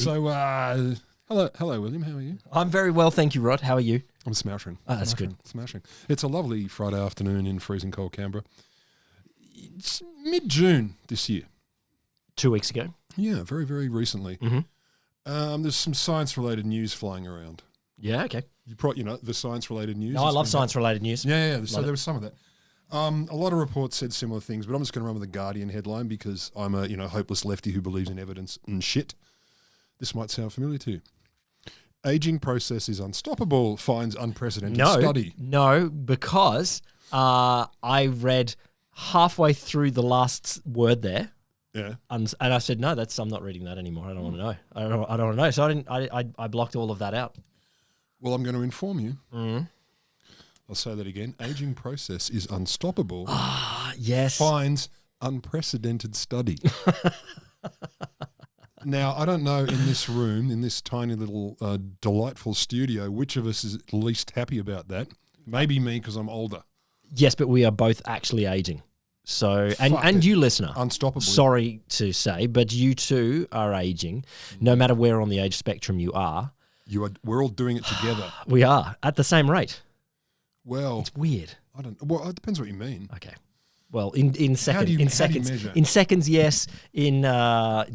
So, hello, William. How are you? I'm very well, thank you, Rod. How are you? I'm smashing. Oh, that's good. Smashing. It's a lovely Friday afternoon in freezing cold Canberra. It's mid-June this year. 2 weeks ago. Yeah, very, very recently. Mm-hmm. There's some science-related news flying around. Yeah, okay. You know the science-related news. No, I love science-related news. Yeah. So there was some of that. A lot of reports said similar things, but I'm just going to run with the Guardian headline because I'm a hopeless lefty who believes in evidence and shit. This might sound familiar to you. Aging process is unstoppable, finds unprecedented study. No, because I read halfway through the last word there. Yeah. And I said, no, I'm not reading that anymore. I don't want to know. I don't want to know. So I blocked all of that out. Well, I'm going to inform you. Mm. I'll say that again. Aging process is unstoppable. Yes. Finds unprecedented study. Now, I don't know in this room, in this tiny little delightful studio, which of us is least happy about that. Maybe me because I'm older. Yes, but we are both actually aging. So, and you listener, unstoppable. Sorry to say, but you too are aging. No matter where on the age spectrum you are. We're all doing it together. We are at the same rate. Well, it's weird. Well, it depends what you mean. Okay. Well, in seconds, yes. In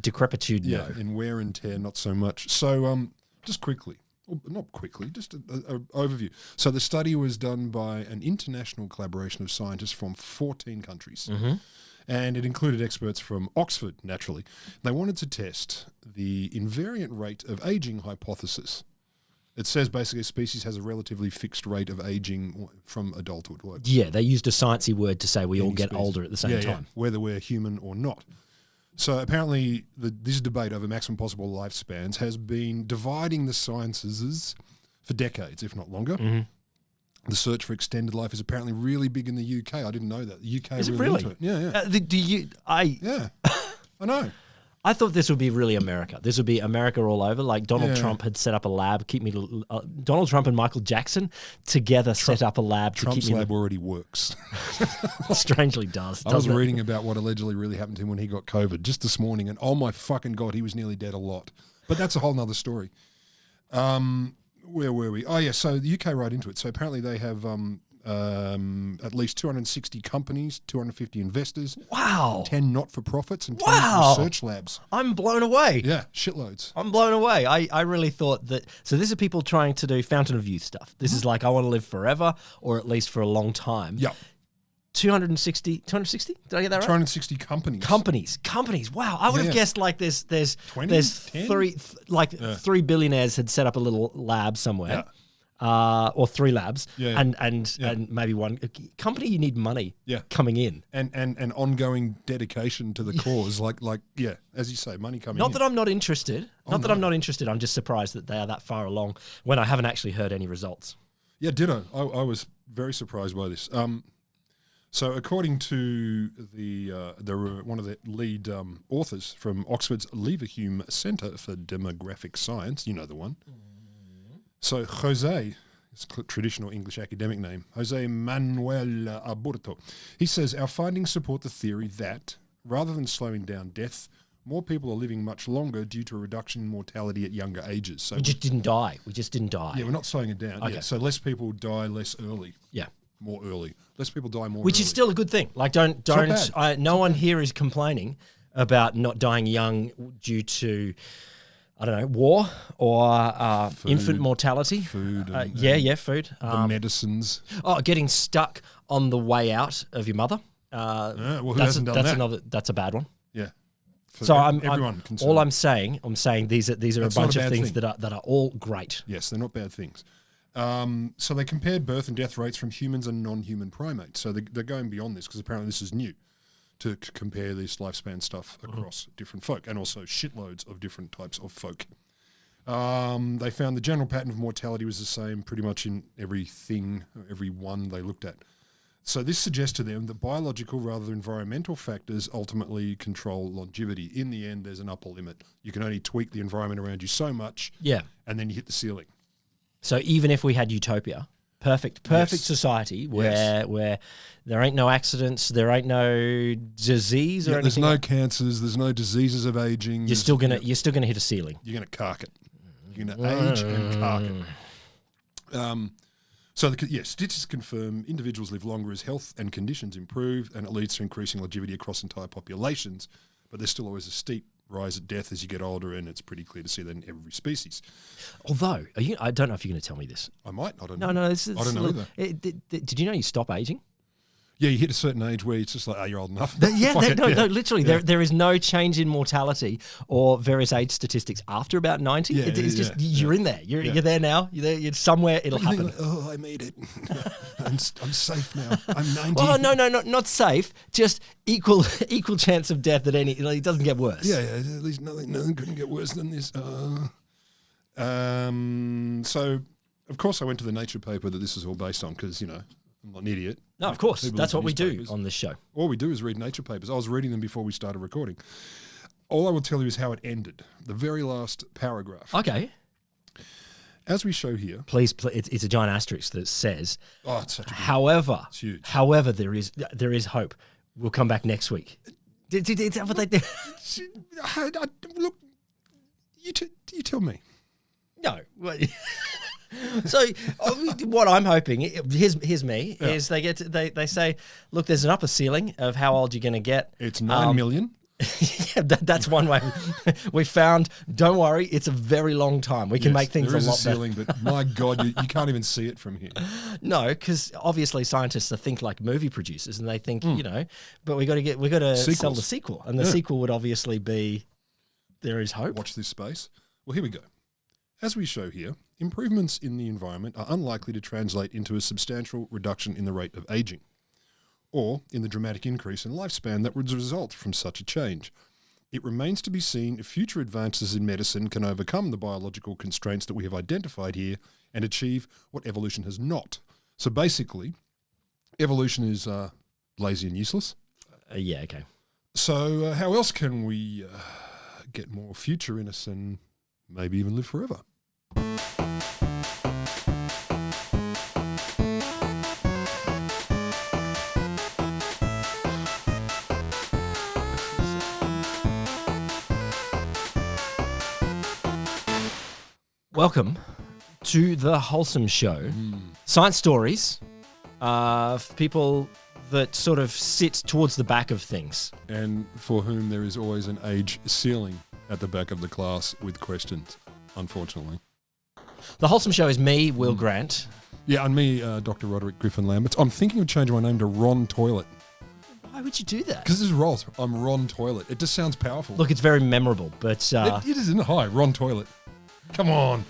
decrepitude, no. Yeah, in wear and tear, not so much. So, just quickly, not quickly, just an overview. So, the study was done by an international collaboration of scientists from 14 countries, and it included experts from Oxford. Naturally, they wanted to test the invariant rate of aging hypothesis. It says basically a species has a relatively fixed rate of aging from adulthood. Yeah, they used a sciencey word to say we all get older at the same time. Yeah, whether we're human or not. So apparently this debate over maximum possible lifespans has been dividing the sciences for decades, if not longer. Mm-hmm. The search for extended life is apparently really big in the UK. I didn't know that. The UK is really it into it. Yeah. Yeah, I know. I thought this would be really America. This would be America all over. Like Donald Trump had set up a lab. Donald Trump and Michael Jackson together set up a lab. Trump's lab already works. Strangely does. I was reading about what allegedly really happened to him when he got COVID just this morning, and oh my fucking God, he was nearly dead a lot. But that's a whole nother story. Where were we? Oh yeah, so the UK right into it. So apparently they have at least 260 companies, 250 investors. Wow. 10 not-for-profits and 10 research labs. I'm blown away. Yeah, shitloads. I'm blown away. I really thought that... So this is people trying to do fountain of youth stuff. This is like, I want to live forever, or at least for a long time. Yep. 260? Did I get that right? 260 companies. Companies. Wow. I would have guessed like there's 20, there's 10? three billionaires had set up a little lab somewhere. Yeah. Or three labs, Yeah. and maybe one company. You need money, coming in, and ongoing dedication to the cause, like as you say, money coming. Not that I'm not interested. I'm not interested. I'm just surprised that they are that far along when I haven't actually heard any results. Yeah, ditto. I was very surprised by this. So according to one of the lead authors from Oxford's Leverhulme Centre for Demographic Science, you know the one. So Jose, it's a traditional English academic name, Jose Manuel Aburto, he says, our findings support the theory that, rather than slowing down death, more people are living much longer due to a reduction in mortality at younger ages. So we just didn't die. Yeah, we're not slowing it down. Okay. Yeah, so less people die less early. Yeah. More early. Less people die more Which early. is still a good thing. Like, no one here is complaining about not dying young due to... I don't know, war or infant mortality. Food. Food. The medicines. Oh, getting stuck on the way out of your mother. Who hasn't done that? That's a bad one. Yeah. I'm saying these are a bunch of things that are all great. Yes, they're not bad things. So they compared birth and death rates from humans and non-human primates. So they're going beyond this because apparently this is new, to compare this lifespan stuff across different folk and also shitloads of different types of folk. They found the general pattern of mortality was the same pretty much in every one they looked at. So this suggests to them that biological rather than environmental factors ultimately control longevity. In the end, there's an upper limit. You can only tweak the environment around you so much, and then you hit the ceiling. So even if we had utopia, Perfect society where there ain't no accidents, there ain't no disease or anything. There's no cancers, there's no diseases of aging. You're still gonna hit a ceiling. You're gonna cark it. You're gonna age and cark it. So, statistics confirm individuals live longer as health and conditions improve, and it leads to increasing longevity across entire populations. But there's still always a steep rise at death as you get older, and it's pretty clear to see that in every species. Although, I don't know if you're going to tell me this. I might. I don't know. No, I don't know either. Did you know you stop aging? Yeah, you hit a certain age where it's just like, you're old enough. No, literally, there is no change in mortality or various age statistics after about 90. It's just you're in there. You're there now. You're there. You're somewhere. It'll happen. Like, oh, I made it. I'm safe now. I'm 90. Well, no, not safe. Just equal chance of death at any. It doesn't get worse. Yeah. At least nothing couldn't get worse than this. So, of course, I went to the Nature paper that this is all based on because I'm not an idiot. No, of course. People That's what we do newspapers. on this show. All we do is read Nature papers. I was reading them before we started recording. All I will tell you is how it ended. The very last paragraph. Okay. As we show here. Please, it's a giant asterisk that says, it's such a good however, it's huge. However, there is hope. We'll come back next week. Is that what they do? Look, you tell me. No. So what I'm hoping, here's me, is they say, look, there's an upper ceiling of how old you're going to get. It's 9 million. Yeah, that's one way. We found, don't worry, it's a very long time. We can make things a lot better. There is a ceiling, but my God, you can't even see it from here. No, because obviously scientists think like movie producers, and they think, but we got to sell the sequel, and the sequel would obviously be there is hope. Watch this space. Well, here we go. As we show here, improvements in the environment are unlikely to translate into a substantial reduction in the rate of aging, or in the dramatic increase in lifespan that would result from such a change. It remains to be seen if future advances in medicine can overcome the biological constraints that we have identified here and achieve what evolution has not. So basically, evolution is lazy and useless. Yeah, okay. So how else can we get more future in us and maybe even live forever? Welcome to The Wholesome Show. Science stories for people that sort of sit towards the back of things. And for whom there is always an age ceiling at the back of the class with questions, unfortunately. The Wholesome Show is me, Will Grant. Yeah, and me, Dr. Roderick Griffin Lamberts. I'm thinking of changing my name to Ron Toilet. Why would you do that? Because this is Roz. I'm Ron Toilet. It just sounds powerful. Look, it's very memorable, but... it isn't. Hi, Ron Toilet. Come on.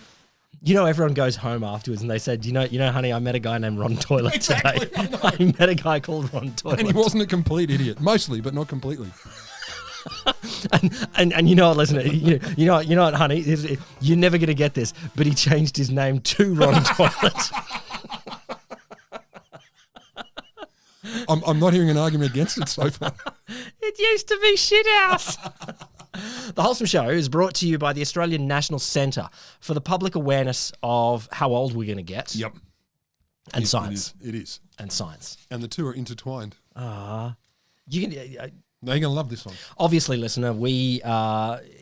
Everyone goes home afterwards and they said, honey, I met a guy named Ron Toilet today. I met a guy called Ron Toilet. And he wasn't a complete idiot. Mostly, but not completely. and you know what, listen, you know what, honey, you're never going to get this, but he changed his name to Ron Toilet. I'm not hearing an argument against it so far. It used to be Shithouse. The Wholesome Show is brought to you by the Australian National Centre for the public awareness of how old we're going to get. Yep. And science. It is. And science. And the two are intertwined. You can... Now you're going to love this one. Obviously, listener, we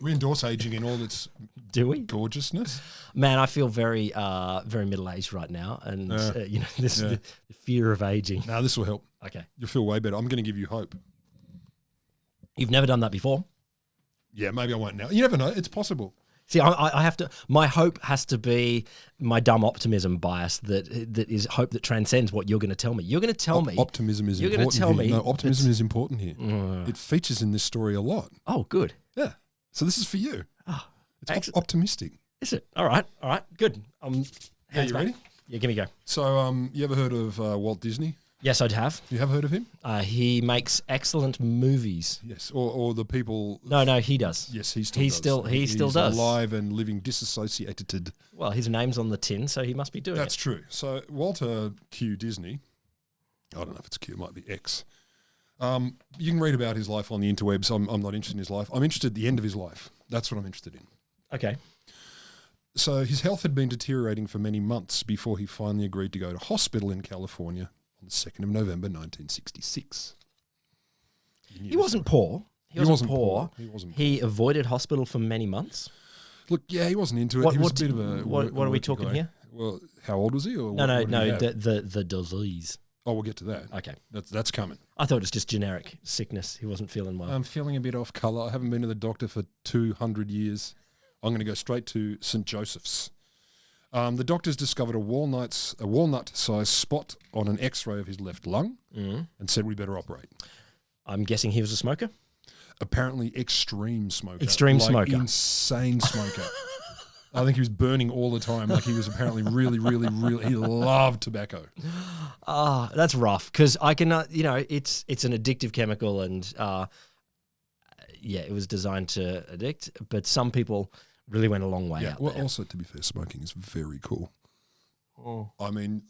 endorse aging in all its gorgeousness. Man, I feel very middle-aged right now, and the fear of aging. Now this will help. Okay. You'll feel way better. I'm going to give you hope. You've never done that before? Yeah, maybe I won't now. You never know. It's possible. See, I have to. My hope has to be my dumb optimism bias that is hope that transcends what you're going to tell me. You're going to tell me optimism is you're important. You're going to tell me. No, optimism is important here. It features in this story a lot. Oh, good. Yeah. So this is for you. Oh, it's optimistic. Is it? All right. Good. Are you ready? Yeah, give me a go. So, you ever heard of Walt Disney? Yes, I'd have. You have heard of him? He makes excellent movies. Yes, or the people. No, he does. Yes, he still does. He still does. Alive and living, disassociated. Well, his name's on the tin, so he must be doing That's true. So Walter Q. Disney, I don't know if it's Q, it might be X. You can read about his life on the interwebs. I'm not interested in his life. I'm interested at the end of his life. That's what I'm interested in. Okay. So his health had been deteriorating for many months before he finally agreed to go to hospital in California on the 2nd of November 1966. He wasn't poor. He wasn't poor. He wasn't. He avoided hospital for many months. Look, yeah, he wasn't into it. He was a bit of a. What are we talking guy. here? Well, how old was he? Or No, what did he have? the disease. Oh, we'll get to that. Okay. That's coming. I thought it was just generic sickness. He wasn't feeling well. I'm feeling a bit off colour. I haven't been to the doctor for 200 years. I'm going to go straight to St. Joseph's. The doctors discovered a walnut-sized spot on an X-ray of his left lung and said we better operate. I'm guessing he was a smoker? Apparently extreme smoker. Extreme smoker. Insane smoker. I think he was burning all the time. Like he was apparently really, he loved tobacco. Ah, that's rough because I cannot, it's an addictive chemical and it was designed to addict, but some people really went a long way out well, there. also, to be fair, smoking is very cool. Oh. I mean,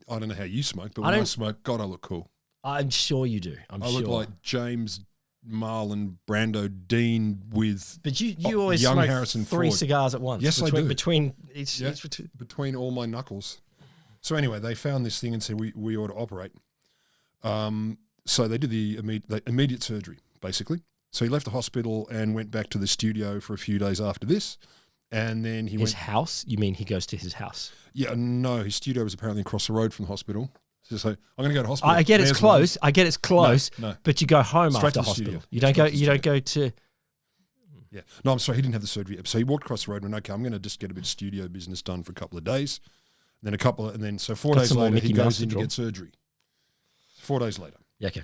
I don't know how you smoke, but when I smoke, God, I look cool. I'm sure you do. I look like James Marlon Brando Dean with But you always young smoke Harrison 3 Ford. cigars at once. Yes, I do. Between each between all my knuckles. So anyway, they found this thing and said we ought to operate. So they did the immediate surgery, basically. So he left the hospital and went back to the studio for a few days after this. And then he his house? You mean he goes to his house? Yeah, no, his studio was apparently across the road from the hospital. So I'm going to go to hospital. I get it's close. I get it's close. No. But you go home Straight after to the hospital. studio. You don't go to. Yeah. No, I'm sorry. He didn't have the surgery. So he walked across the road and went, okay, I'm going to just get a bit of studio business done for a couple of days. And then so 4 days later, he goes in to get surgery. 4 days later. Yeah, okay.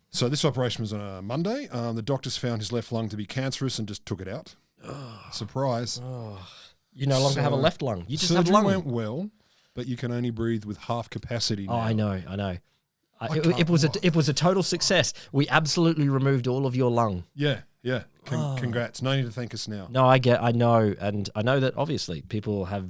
So this operation was on a Monday. The doctors found his left lung to be cancerous and just took it out. Surprise. You no longer have a left lung. You just have surgery lung. went well, but you can only breathe with half capacity now. Oh, I know. It was a total success. We absolutely removed all of your lung. Yeah. Congrats. No need to thank us now. No, I know, and I know that obviously people have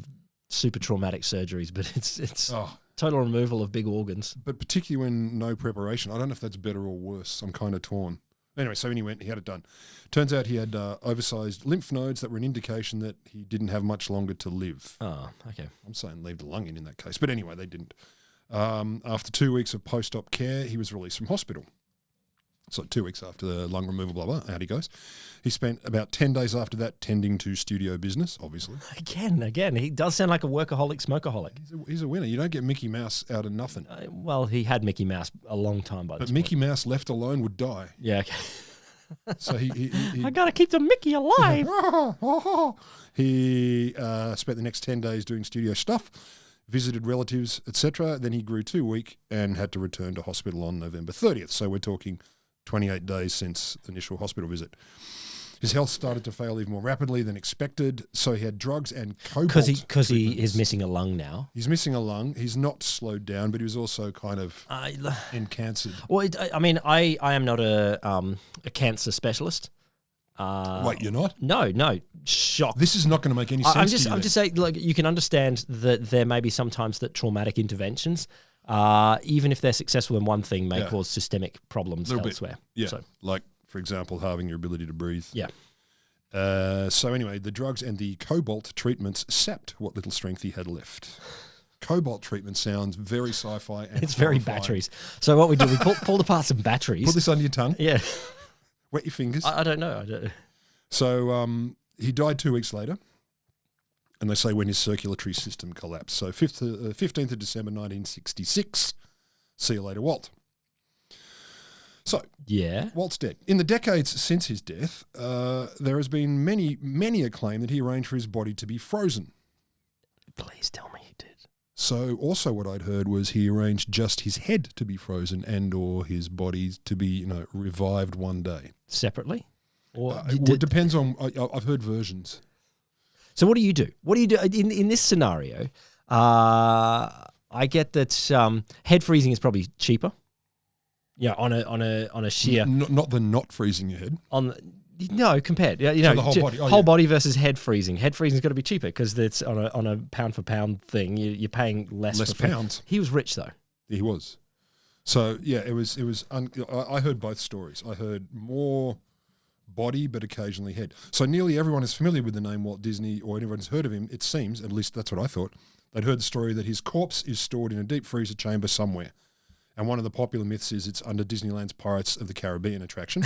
super traumatic surgeries, but it's total removal of big organs. But particularly when no preparation. I don't know if that's better or worse. I'm kind of torn. Anyway, so when he went, he had it done. Turns out he had oversized lymph nodes that were an indication that he didn't have much longer to live. Oh, okay. I'm saying leave the lung in that case. But anyway, they didn't. After 2 weeks of post-op care, he was released from hospital. So 2 weeks after the lung removal, blah, blah, out he goes. He spent about 10 days after that tending to studio business, obviously. Again, he does sound like a workaholic, smokeaholic. He's a winner. You don't get Mickey Mouse out of nothing. Well, he had Mickey Mouse a long time by this But Mickey Mouse left alone would die. Yeah, okay. So he I got to keep the Mickey alive. He spent the next 10 days doing studio stuff, visited relatives, etc. Then he grew too weak and had to return to hospital on November 30th. So we're talking 28 days since the initial hospital visit. His health started to fail even more rapidly than expected, so he had drugs and cobalt Because he is missing a lung now. He's missing a lung. He's not slowed down, but he was also kind of encancered. Well, I am not a cancer specialist. Wait, you're not? No. Shock. This is not going to make any sense to you. I'm just saying, like, you can understand that there may be sometimes that traumatic interventions, even if they're successful in one thing, may cause systemic problems elsewhere. Yeah, So, like, for example, halving your ability to breathe. yeah. So anyway, the drugs and the cobalt treatments sapped what little strength he had left. Cobalt treatment sounds very sci-fi and It's very horrifying. batteries. So what we do, we pulled apart some batteries. Put this under your tongue. Yeah. Wet your fingers. I don't know. So he died 2 weeks later, and they say when his circulatory system collapsed. So 15th of December 1966. See you later, Walt. So Yeah. Walt's dead. In the decades since his death, there has been many a claim that he arranged for his body to be frozen. Please tell me you did. So also what I'd heard was he arranged just his head to be frozen and or his body to be, revived one day. Separately? Or It depends on, I've heard versions. So what do you do? What do you do in this scenario? I get that head freezing is probably cheaper. Yeah, on a sheer Not the not freezing your head. No, compared. Yeah, the whole body. Oh, whole yeah. body versus head freezing. Head freezing's got to be cheaper because it's on a pound for pound thing. You're paying less for pounds. He was rich though. He was. So yeah, it was. I heard both stories. I heard more body, but occasionally head. So nearly everyone is familiar with the name Walt Disney, or everyone's heard of him, it seems, at least that's what I thought. They'd heard the story that his corpse is stored in a deep freezer chamber somewhere. And one of the popular myths is it's under Disneyland's Pirates of the Caribbean attraction.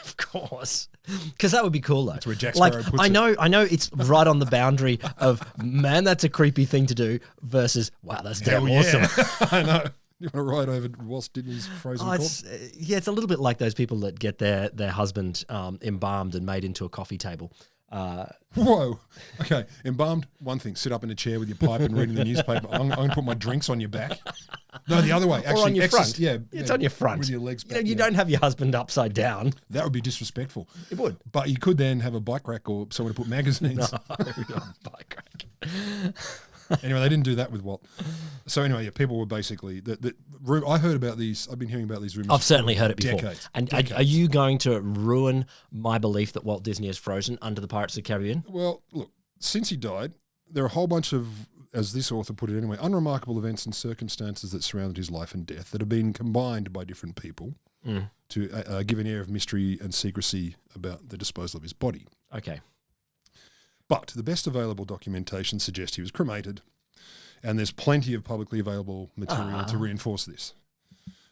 Of course. Because that would be cool, though. That's where Jack Sparrow puts I know it's right on the boundary of, man, that's a creepy thing to do, versus, wow, that's damn awesome. I know. You want to ride over Walt Disney's frozen corpse? It's a little bit like those people that get their husband embalmed and made into a coffee table. Whoa. Okay. Embalmed, one thing. Sit up in a chair with your pipe and reading the newspaper. I'm going to put my drinks on your back. No, the other way. Actually, or on your front. Yeah. It's on your front. With your legs back. You don't have your husband upside down. That would be disrespectful. It would. But you could then have a bike rack or somewhere to put magazines. No, not bike rack. Anyway, they didn't do that with Walt. So anyway, yeah, people were basically I heard about these. I've been hearing about these rumors. I've certainly heard it before. Decades. And are you going to ruin my belief that Walt Disney is frozen under the Pirates of the Caribbean? Well, look, since he died, there are a whole bunch of, as this author put it anyway, unremarkable events and circumstances that surrounded his life and death that have been combined by different people to give an air of mystery and secrecy about the disposal of his body. Okay. But the best available documentation suggests he was cremated, and there's plenty of publicly available material to reinforce this.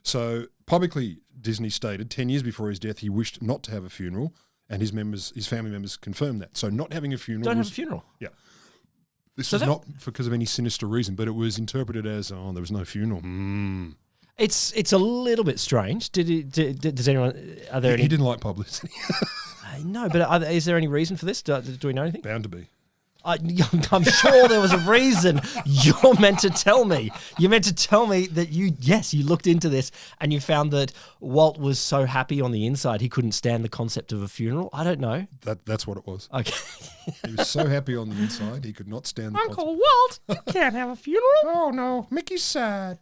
So publicly, Disney stated 10 years before his death he wished not to have a funeral, and his family members confirmed that. So not having a funeral. Don't have a funeral. Yeah. This was not because of any sinister reason, but it was interpreted as, there was no funeral. It's a little bit strange. Does anyone? Are there any? He didn't like publicity. No, but is there any reason for this? Do we know anything? Bound to be. I'm sure there was a reason. You're meant to tell me. You're meant to tell me that you looked into this and you found that Walt was so happy on the inside he couldn't stand the concept of a funeral. I don't know. That's what it was. Okay. He was so happy on the inside he could not stand the Uncle Walt, you can't have a funeral. Oh no, Mickey's sad.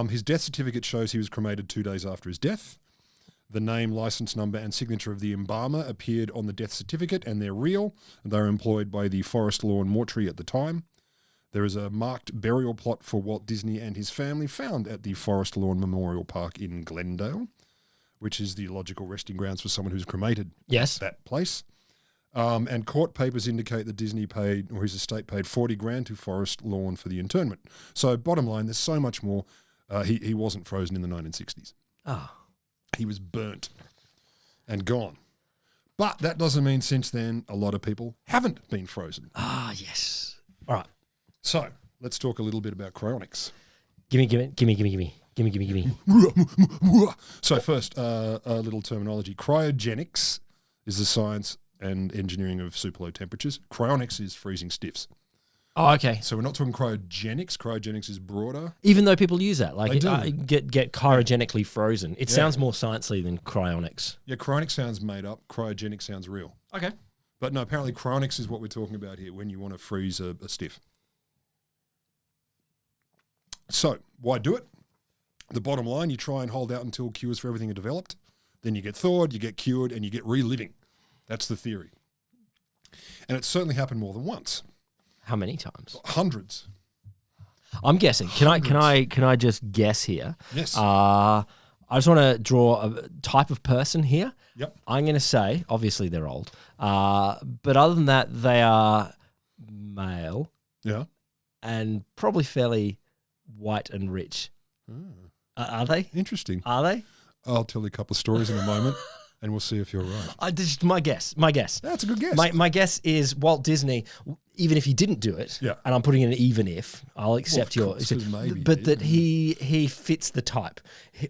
His death certificate shows he was cremated 2 days after his death. The name, license number, and signature of the embalmer appeared on the death certificate, and they're real. They were employed by the Forest Lawn Mortuary at the time. There is a marked burial plot for Walt Disney and his family found at the Forest Lawn Memorial Park in Glendale, which is the logical resting grounds for someone who's cremated. Yes. That place. And court papers indicate that Disney paid, or his estate paid, $40,000 to Forest Lawn for the internment. So bottom line, there's so much more. He wasn't frozen in the 1960s. Ah. He was burnt and gone. But that doesn't mean since then a lot of people haven't been frozen. Ah, yes. All right. So let's talk a little bit about cryonics. Gimme. So first, a little terminology. Cryogenics is the science and engineering of super low temperatures. Cryonics is freezing stiffs. Oh, okay. So we're not talking cryogenics. Cryogenics is broader. Even though people use that, like They do. get cryogenically frozen. It sounds more sciencely than cryonics. Yeah, cryonics sounds made up. Cryogenic sounds real. Okay. But no, apparently cryonics is what we're talking about here when you want to freeze a stiff. So why do it? The bottom line, you try and hold out until cures for everything are developed. Then you get thawed, you get cured, and you get reliving. That's the theory. And it's certainly happened more than once. How many times? Hundreds. I'm guessing. Can I just guess here? Yes. I just want to draw a type of person here. Yep. I'm going to say, obviously they're old, but other than that, they are male Yeah. and probably fairly white and rich. Are they? Interesting. Are they? I'll tell you a couple of stories in a moment, and we'll see if you're right. This is my guess. My guess. That's a good guess. My guess is Walt Disney, even if he didn't do it, Yeah. and I'm putting in an even if, I'll accept Well, your, of course, 'cause maybe but he that didn't. he fits the type.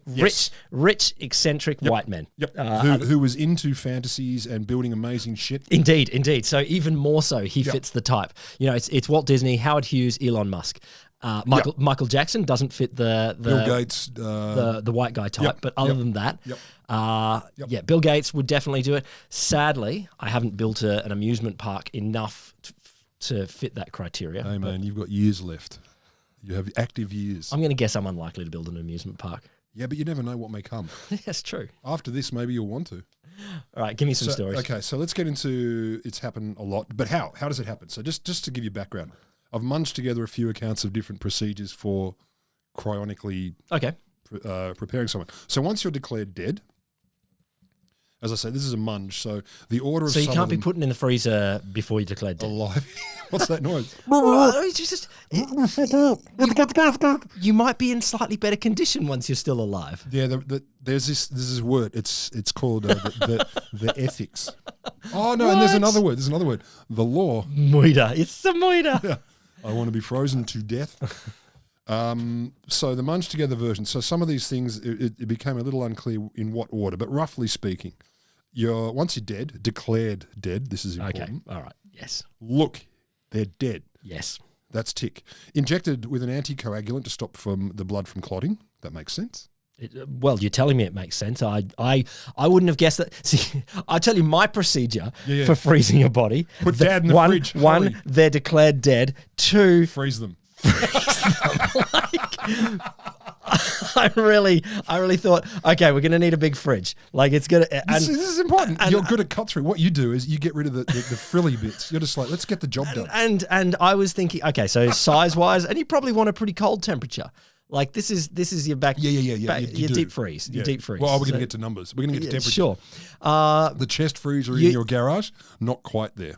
Yes. Rich, eccentric white men. Yep. Uh, who was into fantasies and building amazing shit. Indeed. So even more so, he fits the type. You know, it's Walt Disney, Howard Hughes, Elon Musk. Michael Jackson doesn't fit the Bill Gates. the white guy type, but other than that, Yep. Bill Gates would definitely do it. Sadly, I haven't built an amusement park enough to fit that criteria. Hey, man, you've got years left. You have active years. I'm going to guess I'm unlikely to build an amusement park. Yeah, but you never know what may come. That's true. After this, maybe you'll want to. All right, give me some stories. Okay, so let's get into it's happened a lot. But how? How does it happen? So just to give you background, I've munched together a few accounts of different procedures for cryonically Okay. preparing someone. So once you're declared dead, As I say, this is a munge, so the order of So you some can't of be them put in the freezer before you declare dead. alive. What's that noise? Well, it's you might be in slightly better condition once you're still alive. Yeah, there's this word. It's called the ethics. Oh no, and there's What? another word. There's another word. The law. Moida. It's the moida. Yeah. I want to be frozen to death. So the munch together version. So some of these things it became a little unclear in what order, but roughly speaking, once you're dead, declared dead. This is important. Okay. All right. Yes. Look, they're dead. Yes. That's tick. Injected with an anticoagulant to stop the blood from clotting. That makes sense. Well, you're telling me it makes sense. I wouldn't have guessed that. See, I'll tell you my procedure for freezing a body. Put dad in the fridge. One, Hurry. they're declared dead. Two, Freeze them. I really thought, okay, we're going to need a big fridge. Like it's going to. This is important. You're good at cut through. What you do is you get rid of the frilly bits. You're just like, let's get the job done. And I was thinking, okay, so size wise, and you probably want a pretty cold temperature. Like this is your back. Yeah. Your deep freeze. Your deep freeze. Well, we're going to get to numbers. We're going to get to temperature. Sure. The chest freezer in your garage, not quite there.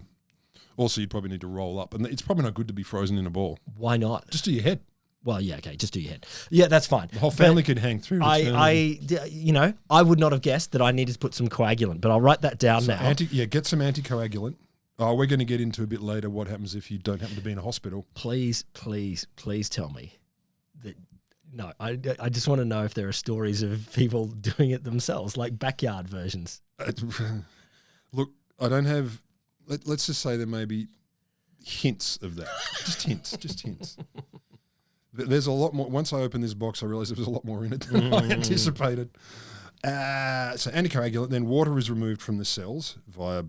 Also, you'd probably need to roll up, and it's probably not good to be frozen in a ball. Why not? Just do your head. Well, yeah, okay, just do your head. Yeah, that's fine. The whole family could hang through. I would not have guessed that I needed to put some coagulant, but I'll write that down now. Get some anticoagulant. Oh, we're going to get into a bit later what happens if you don't happen to be in a hospital. Please tell me that. No, I just want to know if there are stories of people doing it themselves, like backyard versions. Look, I don't have. Let's just say there may be hints of that. Just hints. There's a lot more. Once I opened this box, I realized there was a lot more in it than I anticipated. So anticoagulant, then water is removed from the cells via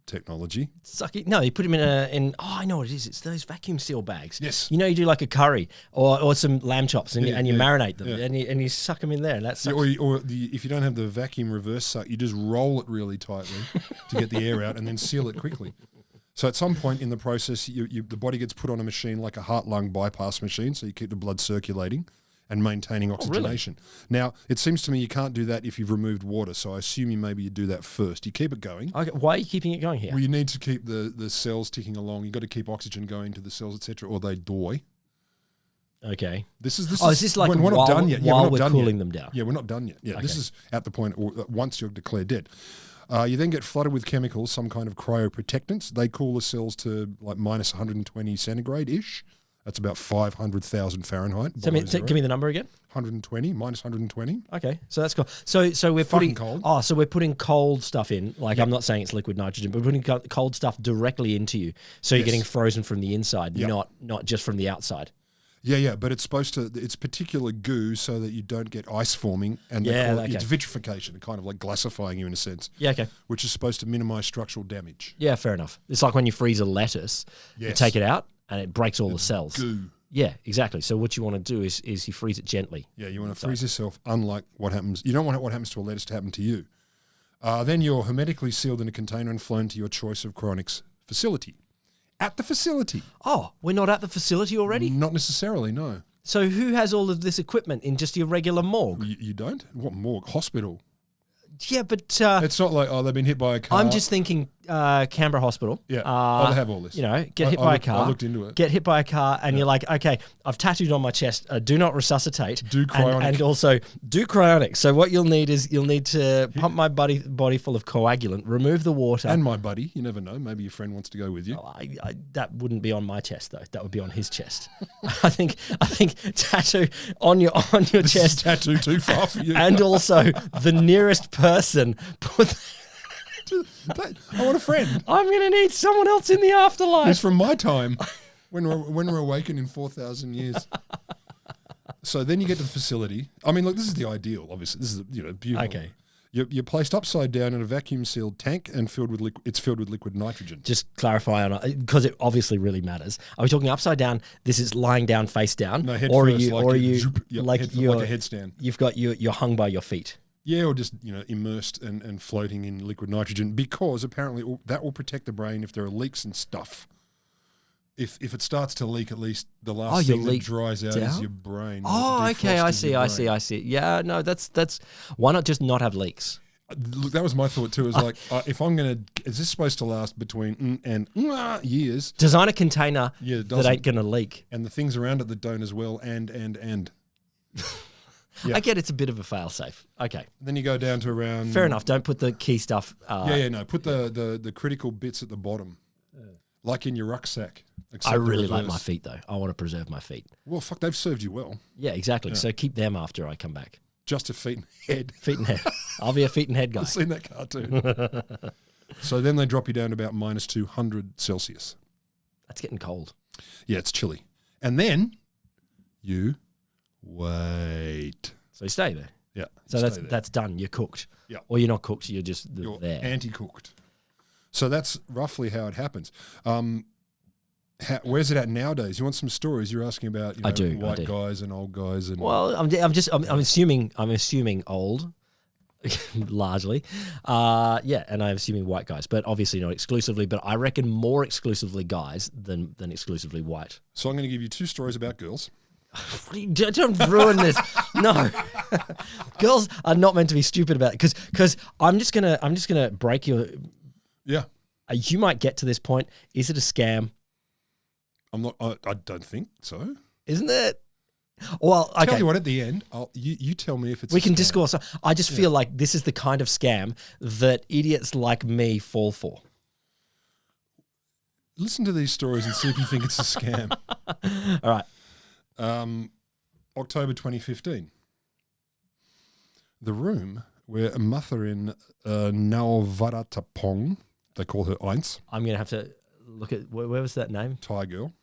technology. Sucky. No, you put them in. Oh, I know what it is. It's those vacuum seal bags. Yes. You do like a curry or some lamb chops and you marinate them yeah. and you suck them in there and that's. Yeah, if you don't have the vacuum reverse suck, you just roll it really tightly to get the air out and then seal it quickly. So at some point in the process, the body gets put on a machine like a heart-lung bypass machine, so you keep the blood circulating and maintaining oxygenation. Oh, really? Now, it seems to me you can't do that if you've removed water, so I assume you do that first. You keep it going. Okay, why are you keeping it going here? Well, you need to keep the cells ticking along. You've got to keep oxygen going to the cells, etc., or they die. Okay. Is this like we're not done yet? While we're we're done cooling yet. them down? Yeah, we're not done yet. Yeah, Okay. This is at the point once you're declared dead. You then get flooded with chemicals, some kind of cryoprotectants. They cool the cells to like minus 120 centigrade-ish. That's about 500,000 Fahrenheit. So give me the number again. 120, minus 120. Okay, so that's cool. So we're Fucking putting cold. Oh, so we're putting cold stuff in. Like I'm not saying it's liquid nitrogen, but we're putting cold stuff directly into you. So you're Yes. getting frozen from the inside, Yep. not just from the outside. Yeah, but it's it's particular goo so that you don't get ice forming, and it's vitrification, kind of like glassifying you in a sense. Yeah, okay. Which is supposed to minimize structural damage. Yeah, fair enough. It's like when you freeze a lettuce, you Yes. take it out and it breaks all the cells. Goo. Yeah, exactly. So what you want to do is you freeze it gently. Yeah, you want to freeze yourself, unlike what happens. You don't want what happens to a lettuce to happen to you. Then you're hermetically sealed in a container and flown to your choice of cryonics facility. At the facility. Oh, we're not at the facility already? Not necessarily, no. So who has all of this equipment in just your regular morgue? You don't? What morgue? Hospital. Yeah, but It's not like, they've been hit by a car. I'm just thinking Canberra Hospital. Yeah, they have all this. Get hit by a car. I looked into it. Get hit by a car, and you're like, okay, I've tattooed on my chest, do not resuscitate. Do cryonic. And also do cryonic. So what you'll need to pump my body full of coagulant, remove the water. And my buddy, you never know. Maybe your friend wants to go with you. That wouldn't be on my chest though. That would be on his chest. I think tattoo on your chest. Tattoo too far for you. And also the nearest person. I want a friend. I'm going to need someone else in the afterlife. It's from my time when we're awakened in 4,000 years. So then you get to the facility. I mean, look, this is the ideal. Obviously, this is beautiful. Okay. You're placed upside down in a vacuum sealed tank and filled with liquid nitrogen. Just clarify on because it obviously really matters. Are we talking upside down? This is lying down, face down, No, head or first, are you like a headstand? You've got you're hung by your feet. Yeah, or just immersed and floating in liquid nitrogen, because apparently that will protect the brain if there are leaks and stuff. If it starts to leak, at least the last thing that dries out is your brain. Oh, okay, I see. Yeah, no, that's why not just not have leaks? Look, that was my thought too. Is like, if I'm gonna, is this supposed to last between and years? Design a container Yeah, it that doesn't. ain't going to leak. And the things around it that don't as well. And Yeah. I get it's a bit of a fail-safe. Okay. then you go down to around. Fair enough. Don't put the key stuff. No. Put the critical bits at the bottom, like in your rucksack. I really like my feet, though. I want to preserve my feet. Well, fuck, they've served you well. Yeah, exactly. So keep them after I come back. Just a feet and head. Feet and head. I'll be a feet and head guy. I've seen that cartoon. So then they drop you down to about minus 200 Celsius. That's getting cold. Yeah, it's chilly. And then you wait. So you stay there. Yeah. So stay that's there. that's done. You're cooked. Yeah. Or you're not cooked. You're just You're there. anti-cooked. So that's roughly how it happens. Where's it at nowadays? You want some stories? You're asking about I do. white guys and old guys and Well, I'm assuming old, largely. Yeah, and I'm assuming white guys, but obviously not exclusively. But I reckon more exclusively guys than exclusively white. So I'm going to give you two stories about girls. Don't ruin this. No, girls are not meant to be stupid about it because I'm just gonna break your. Yeah. You might get to this point. Is it a scam? I'm not. I don't think so. Isn't it? Well, okay. Tell you what, at the end, you tell me if it's. We a can scam. discourse. I just feel like this is the kind of scam that idiots like me fall for. Listen to these stories and see if you think it's a scam. All right. October 2015. The room where Matharin Nauvaratapong, they call her Eins, I'm going to have to look at, where was that name? Thai girl.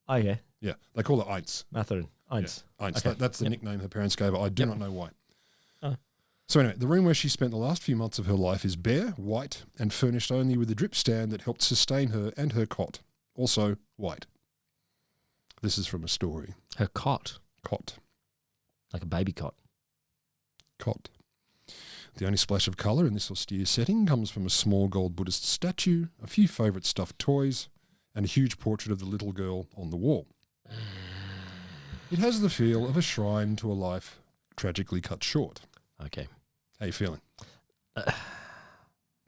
Oh, yeah. Yeah, they call her Eins. Matharin. Eins. Yeah, Eins. Okay. That's the nickname her parents gave her. I do not know why. Oh. So anyway, the room where she spent the last few months of her life is bare, white, and furnished only with a drip stand that helped sustain her and her cot. Also white. This is from a story. Her cot. Cot. Like a baby cot. Cot. The only splash of colour in this austere setting comes from a small gold Buddhist statue, a few favourite stuffed toys, and a huge portrait of the little girl on the wall. It has the feel of a shrine to a life tragically cut short. Okay. How you feeling? Do you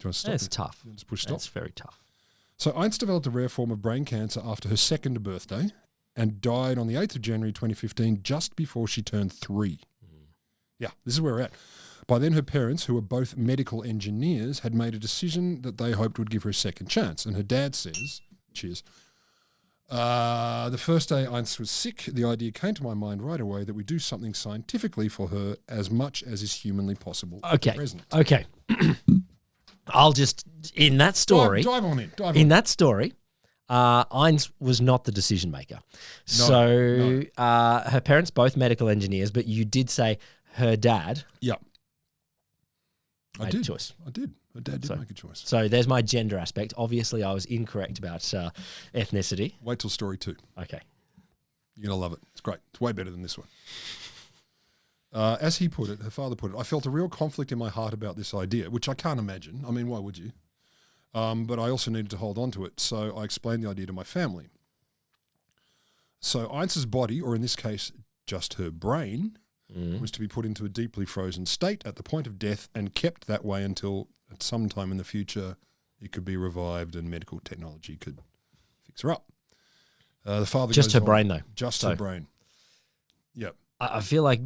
want to stop? That's tough. Just push stop. That's very tough. So Eins developed a rare form of brain cancer after her second birthday and died on the 8th of January 2015, just before she turned 3. Yeah, this is where we're at. By then, her parents, who were both medical engineers, had made a decision that they hoped would give her a second chance. And her dad says, cheers, the first day Eins was sick, the idea came to my mind right away that we do something scientifically for her as much as is humanly possible at Okay. present. Okay. I'll just, in that story, Dive on in. Dive on in that story, Eins was not the decision maker. So her parents, both medical engineers, but you did say her dad Yeah. I made a did. choice. I did. Her dad did make a choice. So there's my gender aspect. Obviously, I was incorrect about ethnicity. Wait till story 2. Okay. You're going to love it. It's great. It's way better than this one. As he put it, her father put it, I felt a real conflict in my heart about this idea, which I can't imagine. I mean, why would you? But I also needed to hold on to it. So I explained the idea to my family. So Eins's body, or in this case, just her brain, was to be put into a deeply frozen state at the point of death and kept that way until at some time in the future it could be revived and medical technology could fix her up. The father Just goes her on- brain, though. Just So- her brain. Yep. I feel like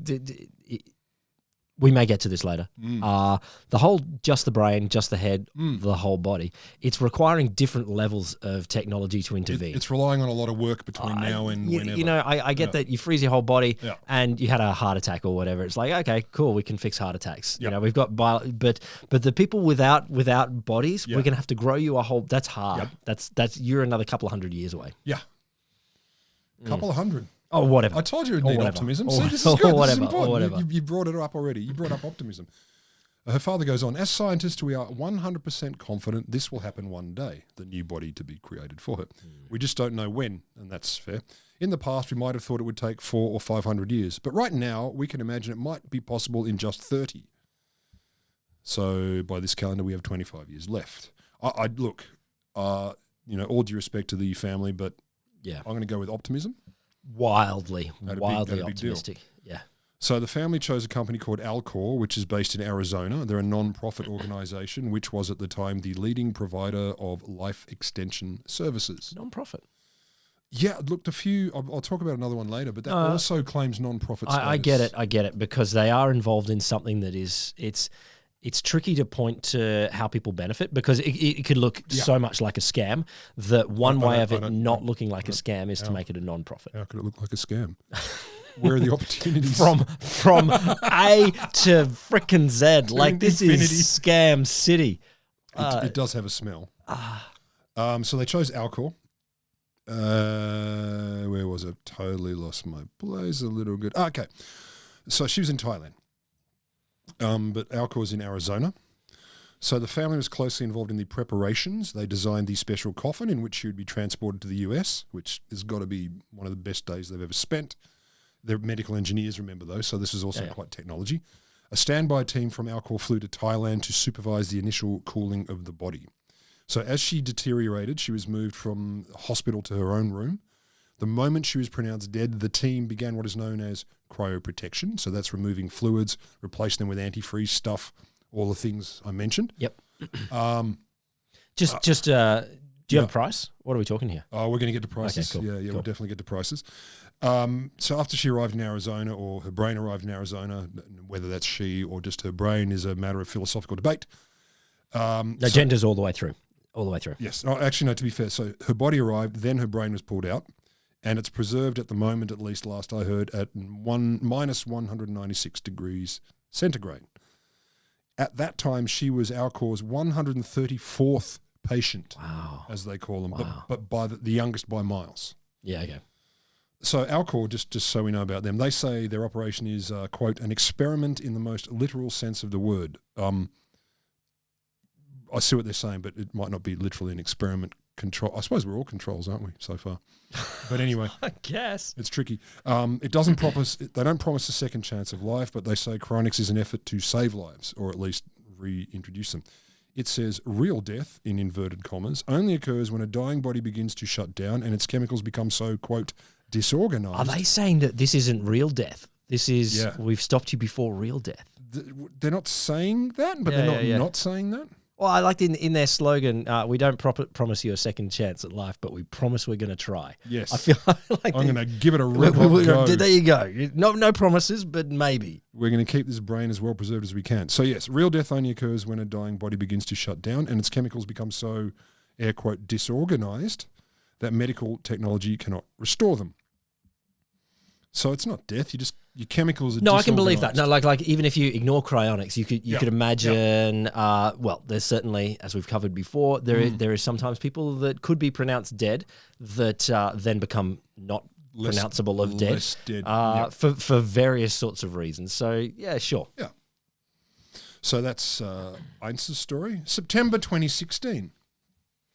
we may get to this later. The whole, just the brain, just the head, the whole body, it's requiring different levels of technology to intervene. It's relying on a lot of work between now and whenever. You know, I get that you freeze your whole body Yeah. and you had a heart attack or whatever. It's like, okay, cool, we can fix heart attacks. Yeah. You know, we've got but the people without bodies, Yeah. we're gonna have to grow you a whole. That's hard. Yep. That's you're another couple of hundred years away. Yeah. Couple of hundred. Oh, whatever. I told you it'd Or need whatever. optimism. Or See, this is or good. This is whatever, or important. whatever. You brought it up already. You brought up optimism. Her father goes on, as scientists, we are 100% confident this will happen one day, the new body to be created for her. We just don't know when, and that's fair. In the past, we might have thought it would take 400 or 500 years, but right now, we can imagine it might be possible in just 30. So by this calendar, we have 25 years left. I look, all due respect to the family, but Yeah. I'm going to go with optimism. Wildly That'd be- wildly that'd be a big deal. optimistic. Yeah. So the family chose a company called Alcor, which is based in Arizona. They're a non-profit organization, which was at the time the leading provider of life extension services. Non-profit. Yeah, looked a few. I'll talk about another one later, but that also claims non-profit status. I get it, because they are involved in something that is it's tricky to point to how people benefit, because it could look so much like a scam that one way of it not looking like a scam is to make it a non-profit. How could it look like a scam? Where are the opportunities? From A to frickin' Z. Like, this Infinity. is Scam City. It does have a smell. So they chose Alcor. Where was it? Totally lost my place a little good. Okay. So she was in Thailand. But Alcor was in Arizona. So the family was closely involved in the preparations. They designed the special coffin in which she would be transported to the US, which has got to be one of the best days they've ever spent. They're medical engineers, remember those, so this is also quite technology. A standby team from Alcor flew to Thailand to supervise the initial cooling of the body. So as she deteriorated, she was moved from hospital to her own room. The moment she was pronounced dead, the team began what is known as cryoprotection. So that's removing fluids, replacing them with antifreeze stuff, all the things I mentioned. Yep. Do you have a price? What are we talking here? Oh, we're going to get to prices. Okay, cool. Yeah, Cool. we'll definitely get to prices. So after she arrived in Arizona, or her brain arrived in Arizona, whether that's she or just her brain is a matter of philosophical debate. Gender's all the way through. All the way through. Yes. Oh, actually, no, to be fair. So her body arrived, then her brain was pulled out, and it's preserved at the moment, at least last I heard, at minus 196 degrees centigrade. At that time, she was Alcor's 134th patient, as they call them, but by the youngest by miles. Yeah, okay. So Alcor, just so we know about them, they say their operation is, quote, an experiment in the most literal sense of the word. I see what they're saying, but it might not be literally an experiment control. I suppose we're all controls, aren't we, so far? But anyway, I guess it's tricky. It doesn't promise. They don't promise a second chance of life, but they say cryonics is an effort to save lives, or at least reintroduce them. It says real death, in inverted commas, only occurs when a dying body begins to shut down and its chemicals become so, quote, disorganized. Are they saying that this isn't real death? This is, we've stopped you before real death. They're not saying that, but they're not saying that. Well, I liked in their slogan, we don't promise you a second chance at life, but we promise we're going to try. Yes. I feel like I'm going to give it a rip go. There you go. No promises, but maybe. We're going to keep this brain as well preserved as we can. So yes, real death only occurs when a dying body begins to shut down and its chemicals become so, air quote, disorganized that medical technology cannot restore them. So it's not death. Your chemicals are I can believe that. No, like even if you ignore cryonics, you could imagine. Well, there's certainly, as we've covered before, there is sometimes people that could be pronounced dead that then become not pronounceable of dead, for various sorts of reasons. So yeah, sure. Yeah. So that's Einstein's story. September 2016.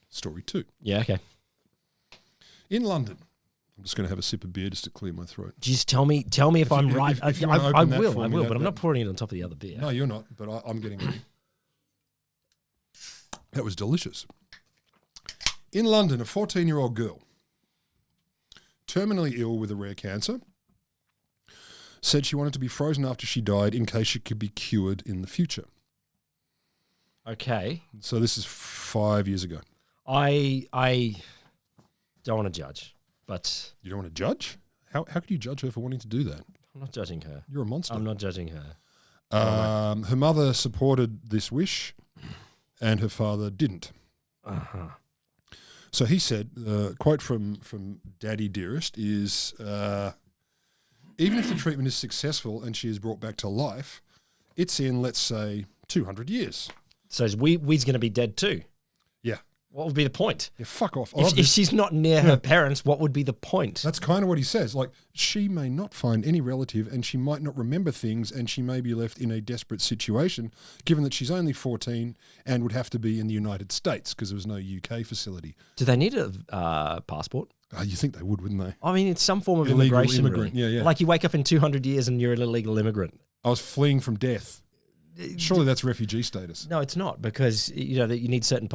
Story 2. Yeah. Okay. In London. I'm just going to have a sip of beer just to clear my throat. Just tell me if I'm right. If you I open that will, for me, but I'm not pouring it on top of the other beer. No, you're not, but I'm getting ready. That was delicious. In London, a 14-year-old girl, terminally ill with a rare cancer, said she wanted to be frozen after she died in case she could be cured in the future. Okay. So this is 5 years ago. I don't want to judge. But you don't want to judge? How could you judge her for wanting to do that? I'm not judging her. You're a monster. I'm not judging her. Her mother supported this wish, and her father didn't. Uh-huh. So he said, quote from Daddy Dearest is, even if the treatment is successful and she is brought back to life, it's in, let's say, 200 years. So we's going to be dead too? Yeah. What would be the point? Yeah, fuck off. If she's not near her parents, what would be the point? That's kind of what he says. Like, she may not find any relative and she might not remember things and she may be left in a desperate situation, given that she's only 14 and would have to be in the United States because there was no UK facility. Do they need a passport? You think they would, wouldn't they? I mean, it's some form of Illegal immigration. immigrant, really. yeah. Like you wake up in 200 years and you're an illegal immigrant. I was fleeing from death. Surely that's refugee status. No, it's not, because that you need certain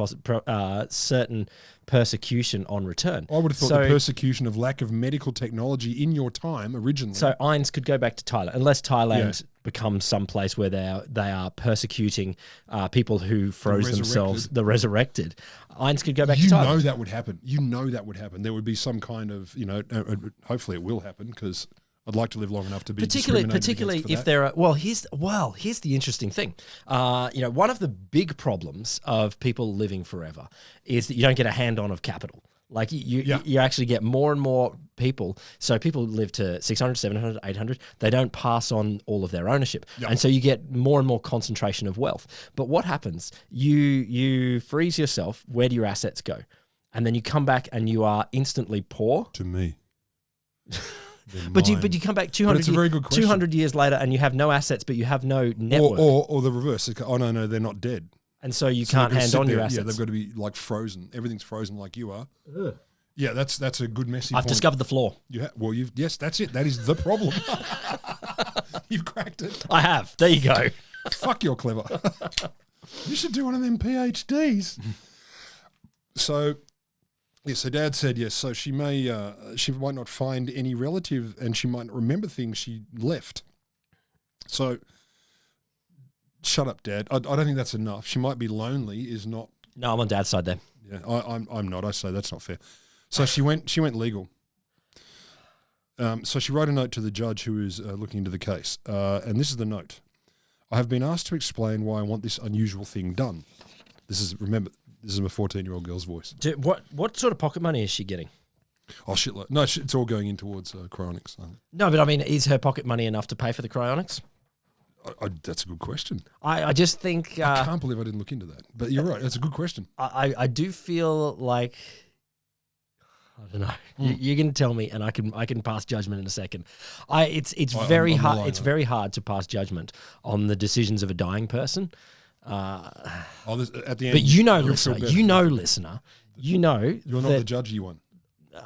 certain persecution on return. I would have thought the persecution of lack of medical technology in your time originally. So Ines could go back to Thailand, unless Thailand becomes some place where they are persecuting people who froze themselves, the resurrected. Ines could go back to Thailand. You know that would happen. You know that would happen. There would be some kind of, hopefully it will happen, because I'd like to live long enough to be particularly if there are. Well, here's the interesting thing. One of the big problems of people living forever is that you don't get a hand-on of capital. Like you actually get more and more people. So people live to 600, 700, 800. They don't pass on all of their ownership. Yep. And so you get more and more concentration of wealth. But what happens? You freeze yourself. Where do your assets go? And then you come back and you are instantly poor. To me. But you come back 200 years later and you have no assets, but you have no network. Or the reverse. Oh, no, they're not dead. And so you can't hand on your assets. Yeah, they've got to be like frozen. Everything's frozen like you are. Ugh. Yeah, that's a good messy I've discovered the flaw. Yes, that's it. That is the problem. You've cracked it. I have. There you go. Fuck, you're clever. You should do one of them PhDs. So Dad said yes. So she might not find any relative, and she might not remember things she left. So, shut up, Dad. I don't think that's enough. She might be lonely. Is not. No, I'm on Dad's side there. Yeah, I'm not. I say that's not fair. So she went legal. So she wrote a note to the judge who is looking into the case, and this is the note: I have been asked to explain why I want this unusual thing done. This is a 14-year-old girl's voice. What sort of pocket money is she getting? Oh, shitload. No, it's all going in towards cryonics. No, but I mean, is her pocket money enough to pay for the cryonics? That's a good question. I just think... I can't believe I didn't look into that. But you're right. That's a good question. I do feel like... I don't know. You're going to tell me, and I can pass judgment in a second. It's very hard. It's very hard to pass judgment on the decisions of a dying person. At the end, but listener, you're not the judgy one.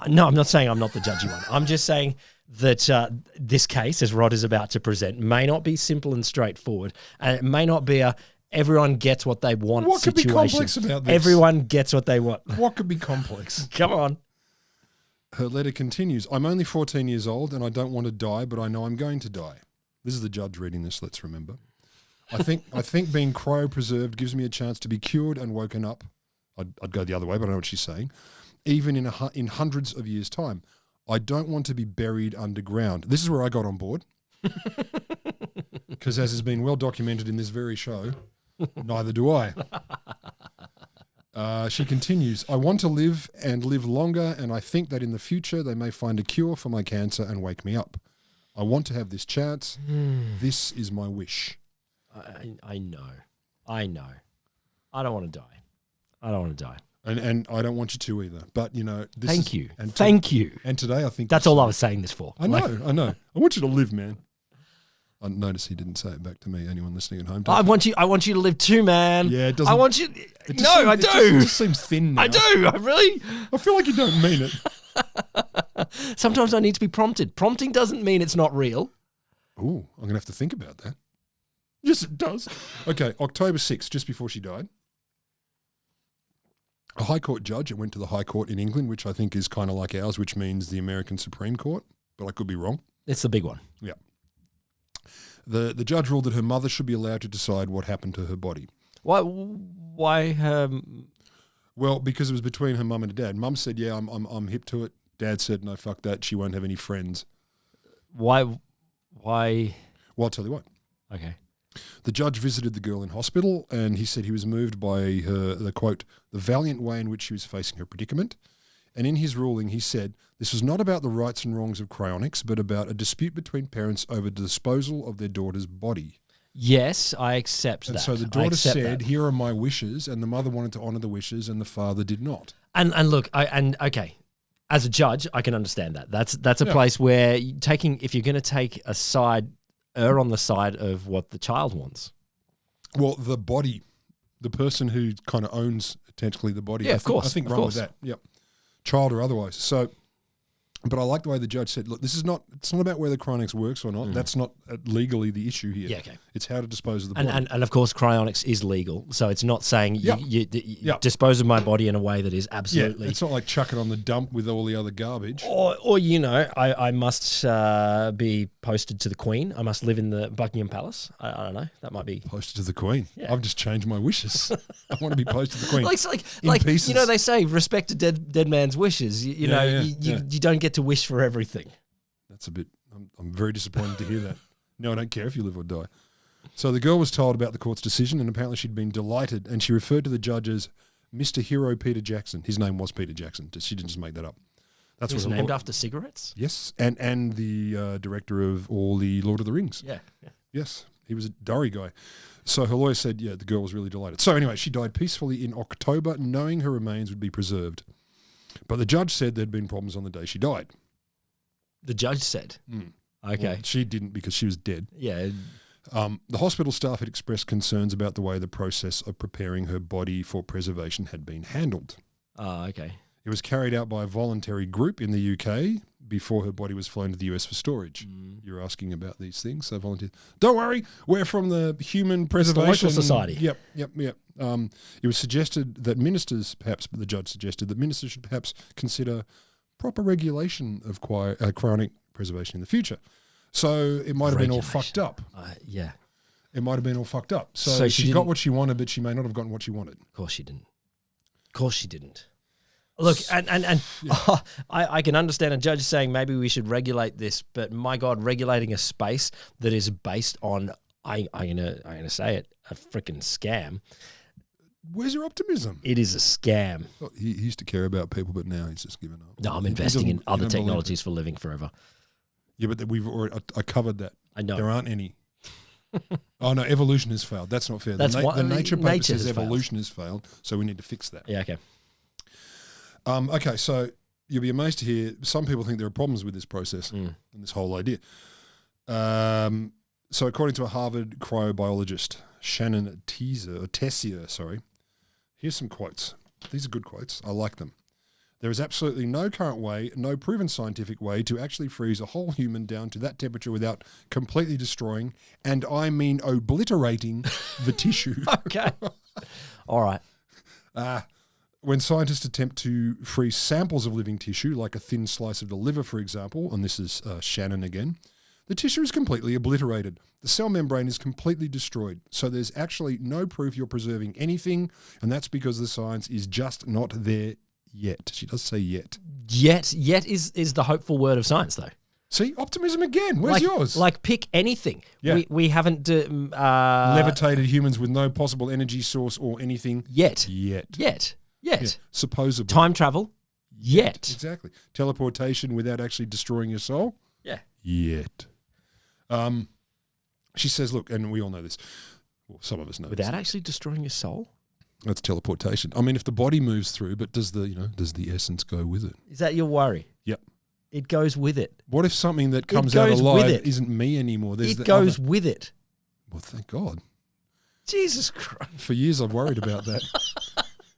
No, I'm not saying I'm not the judgy one. I'm just saying that this case, as Rod is about to present, may not be simple and straightforward, and it may not be everyone gets what they want. What could be complex about this? Everyone gets what they want. What could be complex? Come on. Her letter continues. I'm only 14 years old and I don't want to die, but I know I'm going to die. This is the judge reading this. Let's remember. I think being cryopreserved gives me a chance to be cured and woken up. I'd go the other way, but I know what she's saying. Even in hundreds of years' time. I don't want to be buried underground. This is where I got on board. Because as has been well documented in this very show, neither do I. She continues, I want to live and live longer, and I think that in the future they may find a cure for my cancer and wake me up. I want to have this chance. This is my wish. I know. I don't want to die. And I don't want you to either. But, this Thank you. Thank you. And today I think... That's all I was saying this for. I know. I want you to live, man. I noticed he didn't say it back to me. Anyone listening at home? I want you to live too, man. Yeah, it doesn't... I want you... No, I do. It just seems thin now. I do. I really... I feel like you don't mean it. Sometimes I need to be prompted. Prompting doesn't mean it's not real. Ooh, I'm going to have to think about that. Yes, it does. Okay, October 6th, just before she died. A High Court judge, it went to the High Court in England, which I think is kind of like ours, which means the American Supreme Court, but I could be wrong. It's the big one. Yeah. The judge ruled that her mother should be allowed to decide what happened to her body. Why her... Well, because it was between her mum and her dad. Mum said, yeah, I'm hip to it. Dad said, no, fuck that. She won't have any friends. Why? Well, I'll tell you what. Okay. The judge visited the girl in hospital, and he said he was moved by the quote, the valiant way in which she was facing her predicament. And in his ruling, he said, this was not about the rights and wrongs of cryonics, but about a dispute between parents over the disposal of their daughter's body. Yes, I accept that. And so the daughter said, here are my wishes, and the mother wanted to honour the wishes, and the father did not. And look, okay, as a judge, I can understand that. That's a place where if you're going to take a side, err on the side of what the child wants. Well, the body, the person who kind of owns technically the body. Yeah, of course. I think wrong with that. Yep. Child or otherwise. So But I like the way the judge said, look, it's not about whether cryonics works or not. That's not legally the issue here. Yeah, okay. It's how to dispose of the body. And of course, cryonics is legal, so it's not saying you dispose of my body in a way that is absolutely. Yeah, it's not like chuck it on the dump with all the other garbage. Or I must be posted to the Queen. I must live in the Buckingham Palace. I don't know. That might be Posted to the Queen. Yeah. I've just changed my wishes. I want to be posted to the Queen. like pieces. they say respect a dead man's wishes. You don't get to wish for everything. That's a bit. I'm very disappointed to hear that. No, I don't care if you live or die. So the girl was told about the court's decision, and apparently she'd been delighted, and she referred to the judge as Mr. Hero Peter Jackson. His name was Peter Jackson. She didn't just make that up. That's It was what named after cigarettes. Yes, and the director of all the Lord of the Rings. Yeah. Yes, he was a Durry guy. So her lawyer said, yeah, the girl was really delighted. So anyway, she died peacefully in October, knowing her remains would be preserved. But the judge said there'd been problems on the day she died. The judge said. Okay. Well, she didn't because she was dead. Yeah. The hospital staff had expressed concerns about the way the process of preparing her body for preservation had been handled. Oh, okay. It was carried out by a voluntary group in the UK before her body was flown to the US for storage. You're asking about these things, so volunteers. Don't worry, we're from the Human Preservation Local Society. Yep. It was suggested that ministers, perhaps, the judge suggested that ministers should perhaps consider proper regulation of cryonic preservation in the future. So it might have been all fucked up. Yeah. It might have been all fucked up. So she got what she wanted, but she may not have gotten what she wanted. Of course she didn't. Look, and I can understand a judge saying maybe we should regulate this, but my God, regulating a space that is based on, I'm gonna say it, a freaking scam. Where's your optimism? It is a scam. Well, he used to care about people, but now he's just given up. No, I'm investing in other technologies for living forever. Yeah, but I covered that. I know. There aren't any. Oh, no, evolution has failed. That's not fair. That's the nature paper nature says has evolution has failed, so we need to fix that. Yeah, okay. Okay, so you'll be amazed to hear some people think there are problems with this process and this whole idea. So according to a Harvard cryobiologist, Shannon Tessier, here's some quotes. These are good quotes. I like them. There is absolutely no current way, no proven scientific way to actually freeze a whole human down to that temperature without completely destroying, and I mean obliterating, the tissue. Okay. All right. When scientists attempt to freeze samples of living tissue, like a thin slice of the liver, for example, and this is Shannon again, the tissue is completely obliterated. The cell membrane is completely destroyed. So there's actually no proof you're preserving anything, and that's because the science is just not there yet. She does say yet. Yet is the hopeful word of science, though. See, optimism again. Where's yours? Like, pick anything. Yeah. We haven't levitated humans with no possible energy source or anything yet. Yeah. Supposedly. Time travel. Yet. Exactly. Teleportation without actually destroying your soul. Yeah. Yet. She says, look, and we all know this. Well, some of us know Without this. actually destroying your soul? That's teleportation. I mean, if the body moves through, but does the essence go with it? Is that your worry? Yep. It goes with it. What if something that comes out alive isn't me anymore? It goes with it. Well, thank God. Jesus Christ. For years I've worried about that.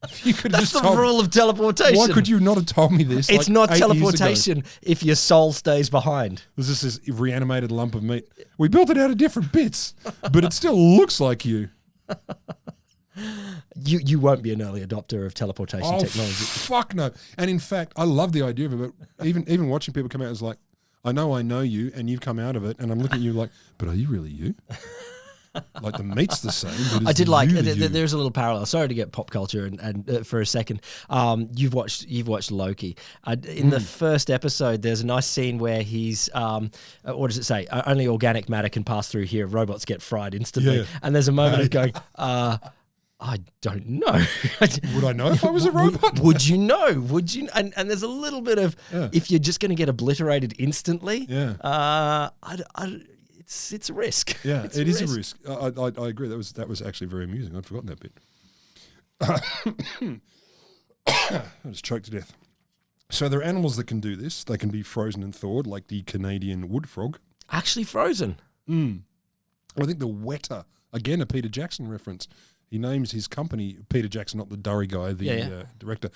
If you could That's just the rule of teleportation. Why could you not have told me this? It's like not 8 years ago? teleportation if your soul stays behind. There's just this reanimated lump of meat. We built it out of different bits, but it still looks like you. You won't be an early adopter of teleportation technology. Fuck no. And in fact, I love the idea of it, but even watching people come out is like, I know you, and you've come out of it, and I'm looking at you like, but are you really you? Like the meat's the same. But I did like you. there's a little parallel. Sorry to get pop culture and for a second. You've watched Loki. In the first episode, there's a nice scene where he's what does it say? Only organic matter can pass through here. Robots get fried instantly. Yeah. And there's a moment of going, I don't know. Would I know if I was a robot? Would you know? Would you? And there's a little bit of if you're just going to get obliterated instantly. Yeah. It's a risk. Yeah, it's it is a risk. I agree. That was actually very amusing. I'd forgotten that bit. I just choked to death. So there are animals that can do this. They can be frozen and thawed, like the Canadian wood frog. Actually frozen. I think the Weta, again, a Peter Jackson reference. He names his company, Peter Jackson, not the Durry guy, the director.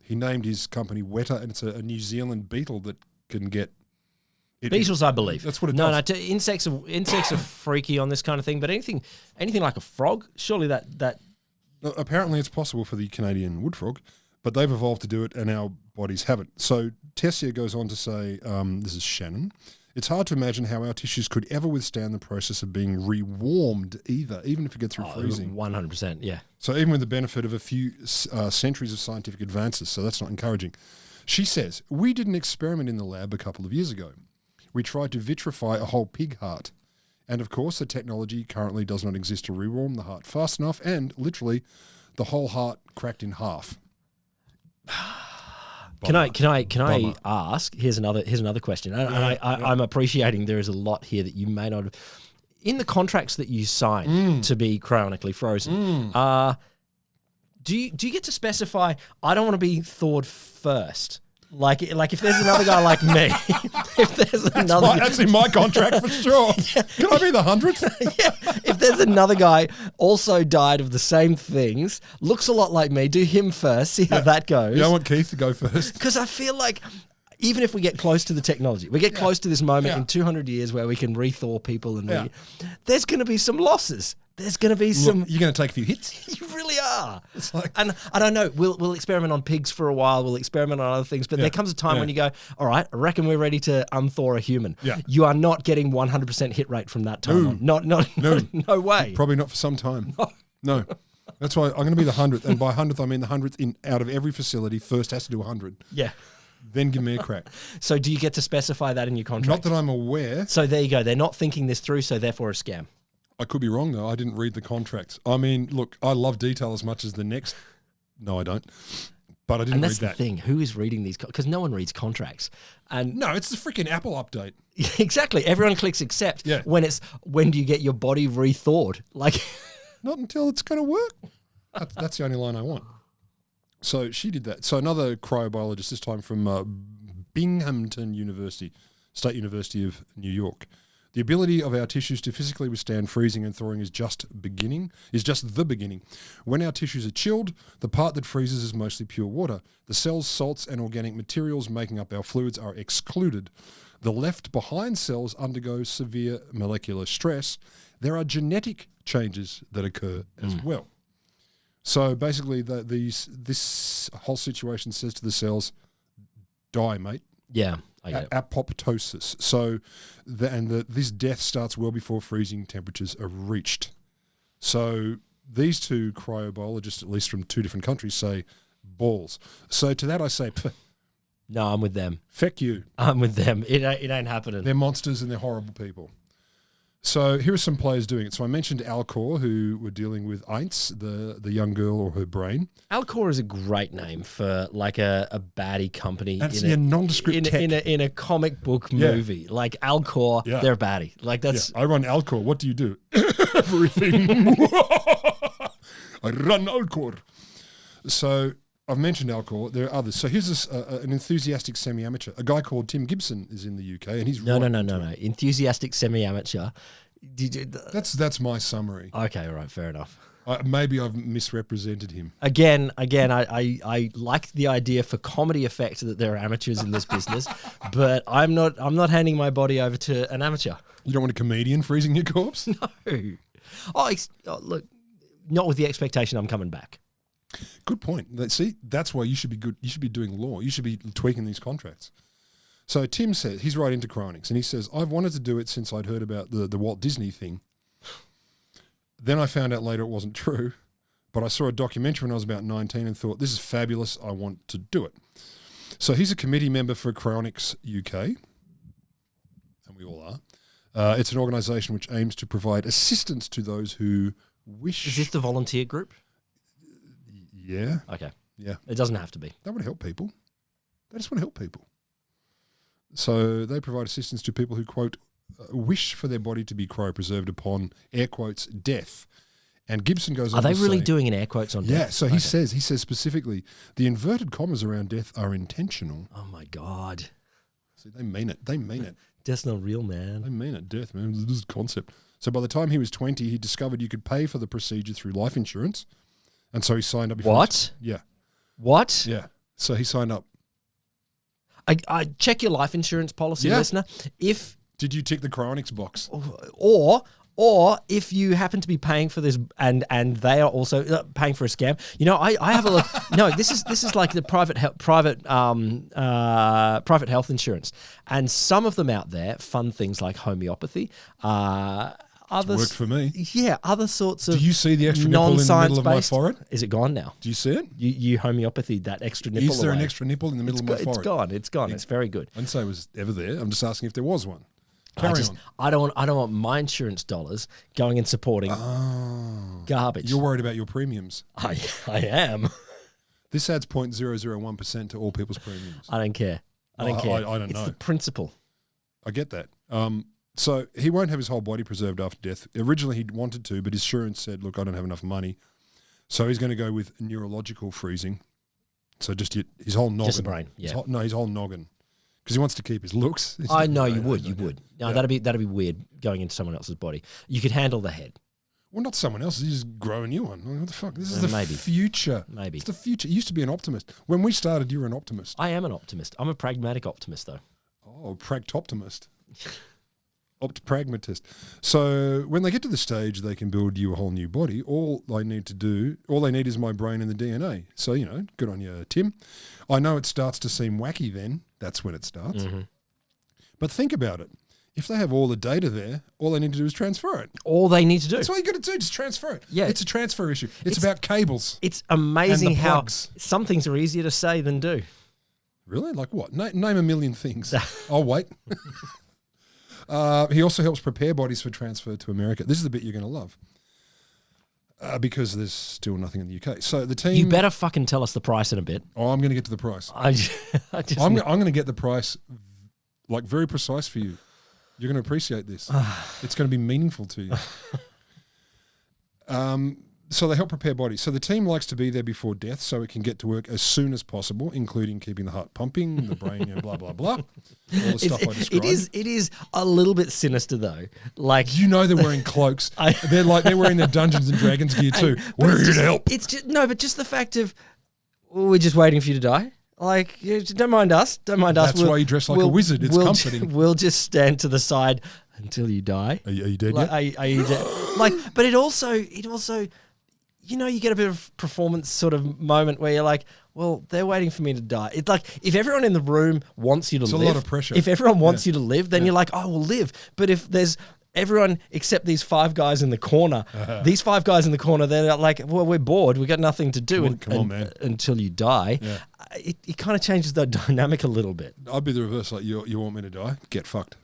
He named his company Weta, and it's a New Zealand beetle that can get. Beetles, I believe. That's what it no, does. No, insects are freaky on this kind of thing. But anything like a frog, surely that. Apparently, it's possible for the Canadian wood frog, but they've evolved to do it, and our bodies haven't. So Tessier goes on to say, this is Shannon. It's hard to imagine how our tissues could ever withstand the process of being rewarmed either, even if it gets through freezing. 100%, yeah. So even with the benefit of a few centuries of scientific advances, so that's not encouraging. She says, we did an experiment in the lab a couple of years ago. We tried to vitrify a whole pig heart. And of course, the technology currently does not exist to rewarm the heart fast enough, and literally the whole heart cracked in half. Can I ask? Here's another question, and I'm appreciating there is a lot here that you may not have in the contracts that you sign to be cryonically frozen. Do you get to specify? I don't want to be thawed first. Like if there's another guy like me, if there's that's in my contract for sure. Can I be the 100th? Yeah. If there's another guy also died of the same things, looks a lot like me, do him first, see how that goes. You don't want Keith to go first? Because I feel like even if we get close to the technology, we get close to this moment in 200 years where we can re-thaw people and there's going to be some losses. There's going to be some... You're going to take a few hits? You really are. It's like... And I don't know, we'll experiment on pigs for a while, we'll experiment on other things, but there comes a time when you go, all right, I reckon we're ready to unthaw a human. Yeah. You are not getting 100% hit rate from that time on. No way. Probably not for some time. No. That's why I'm going to be the 100th, and by 100th I mean the 100th out of every facility first has to do 100. Yeah. Then give me a crack. So do you get to specify that in your contract? Not that I'm aware. So there you go. They're not thinking this through, so therefore a scam. I could be wrong, though. I didn't read the contracts. I mean, look, I love detail as much as the next. No, I don't. But I didn't read that. And that's the thing. Who is reading these? Because no one reads contracts. And no, it's the freaking Apple update. Exactly. Everyone clicks accept when do you get your body re-thawed? Like, not until it's going to work. That's the only line I want. So she did that. So another cryobiologist, this time from Binghamton University, State University of New York. The ability of our tissues to physically withstand freezing and thawing is just the beginning. When our tissues are chilled, the part that freezes is mostly pure water. The cells, salts, and organic materials making up our fluids are excluded. The left behind cells undergo severe molecular stress. There are genetic changes that occur as well. So basically, this whole situation says to the cells, die, mate. Yeah. I get it. Apoptosis. So, this death starts well before freezing temperatures are reached. So, these two cryobiologists, at least from two different countries, say balls. So, to that I say, no, I'm with them. Feck you. I'm with them. It ain't happening. They're monsters and they're horrible people. So, here are some players doing it. So, I mentioned Alcor, who were dealing with Eins, the young girl or her brain. Alcor is a great name for like a baddie company. That's a nondescript tech. In a comic book movie. Like Alcor, they're a baddie. Like that's... I run Alcor. What do you do? Everything. I run Alcor. So... I've mentioned Alcor. There are others. So here's an enthusiastic semi-amateur. A guy called Tim Gibson is in the UK, and he's no. Enthusiastic semi-amateur. That's my summary. Okay, all right, fair enough. Maybe I've misrepresented him. Again, I like the idea for comedy effect that there are amateurs in this business, but I'm not handing my body over to an amateur. You don't want a comedian freezing your corpse? No. Oh, look, not with the expectation I'm coming back. Good point. See, that's why you should be good. You should be doing law. You should be tweaking these contracts. So Tim says, he's right into cryonics, and he says, I've wanted to do it since I'd heard about the Walt Disney thing. Then I found out later it wasn't true, but I saw a documentary when I was about 19 and thought, this is fabulous. I want to do it. So he's a committee member for Cryonics UK, and we all are. It's an organisation which aims to provide assistance to those who wish... Is this the volunteer group? Yeah. Okay. Yeah. It doesn't have to be. That would help people. They just want to help people. So they provide assistance to people who, quote, wish for their body to be cryopreserved upon, air quotes, death. And Gibson goes on to say... Are they really say, doing in air quotes on death? Yeah, so he says specifically, the inverted commas around death are intentional. Oh, my God. See, they mean it. They mean it. Death's not real, man. They mean it. Death, man. This is a concept. So by the time he was 20, he discovered you could pay for the procedure through life insurance. And so he signed up. What? Yeah. What? Yeah. So he signed up. I check your life insurance policy, Yeah. listener. If Did you tick the cryonics box? or if you happen to be paying for this and they are also paying for a scam, I have a look. No, this is like the private health insurance, and some of them out there fund things like homeopathy. Others Worked for me. Yeah, other sorts of. Do you see the extra nipple in the middle of my non-science-based- forehead? Is it gone now? Do you see it? You homeopathied that extra nipple. Is there an away. extra nipple in the middle of my It's forehead? gone. It's gone. It's very good. I didn't say it was ever there. I'm just asking if there was one. Carry on. I don't want my insurance dollars going and supporting garbage. You're worried about your premiums. I am. This adds 0.001% to all people's premiums. I don't care. I don't care. I don't it's know. the principle. I get that. So he won't have his whole body preserved after death. Originally he wanted to, but his insurance said, look, I don't have enough money. So he's going to go with neurological freezing. So just his whole noggin. Just the brain, yeah. His whole noggin. Because he wants to keep his looks. I know you would. You would. No, Yeah. that'd be weird going into someone else's body. You could handle the head. Well, not someone else. You just grow a new one. What the fuck? This is the Maybe. future. Maybe. It's the future. You used to be an optimist. When we started, you were an optimist. I am an optimist. I'm a pragmatic optimist, though. Oh, pragtoptimist. Pragmatist. So when they get to the stage, they can build you a whole new body. All they need is my brain and the DNA. So, good on you, Tim. I know it starts to seem wacky then. That's when it starts. Mm-hmm. But think about it. If they have all the data there, all they need to do is transfer it. All they need to do. That's all you got to do, just transfer it. Yeah. It's a transfer issue. It's about cables. It's amazing And the how plugs. some things are easier to say than do. Really? Like what? Name a million things. I'll wait. He also helps prepare bodies for transfer to America. This is the bit you're going to love. Because there's still nothing in the UK. So the team... You better fucking tell us the price in a bit. Oh, I'm going to get to the price. I just I'm going to get the price like very precise for you. You're going to appreciate this. It's going to be meaningful to you. So they help prepare bodies. So the team likes to be there before death so it can get to work as soon as possible, including keeping the heart pumping, the brain, blah, blah, blah. All the stuff I described. It is a little bit sinister, though. Like, They're wearing cloaks. They're wearing their Dungeons and Dragons gear too. We're here to help. It's just but just the fact of we're just waiting for you to die. Like, don't mind us. Don't mind us. That's why you dress like a wizard. It's comforting. We'll just stand to the side until you die. Are you dead Like, yet? are you dead? Like, but it also, you get a bit of performance sort of moment where you're like, well, they're waiting for me to die. It's like if everyone in the room wants you to It's live. a lot of pressure. If everyone wants you to live, then you're like, oh, we'll live. But if there's everyone except these five guys in the corner, they're like, well, we're bored. We got nothing to do Come on, man. until you die. Yeah. It kind of changes the dynamic a little bit. I'd be the reverse. Like, you want me to die? Get fucked.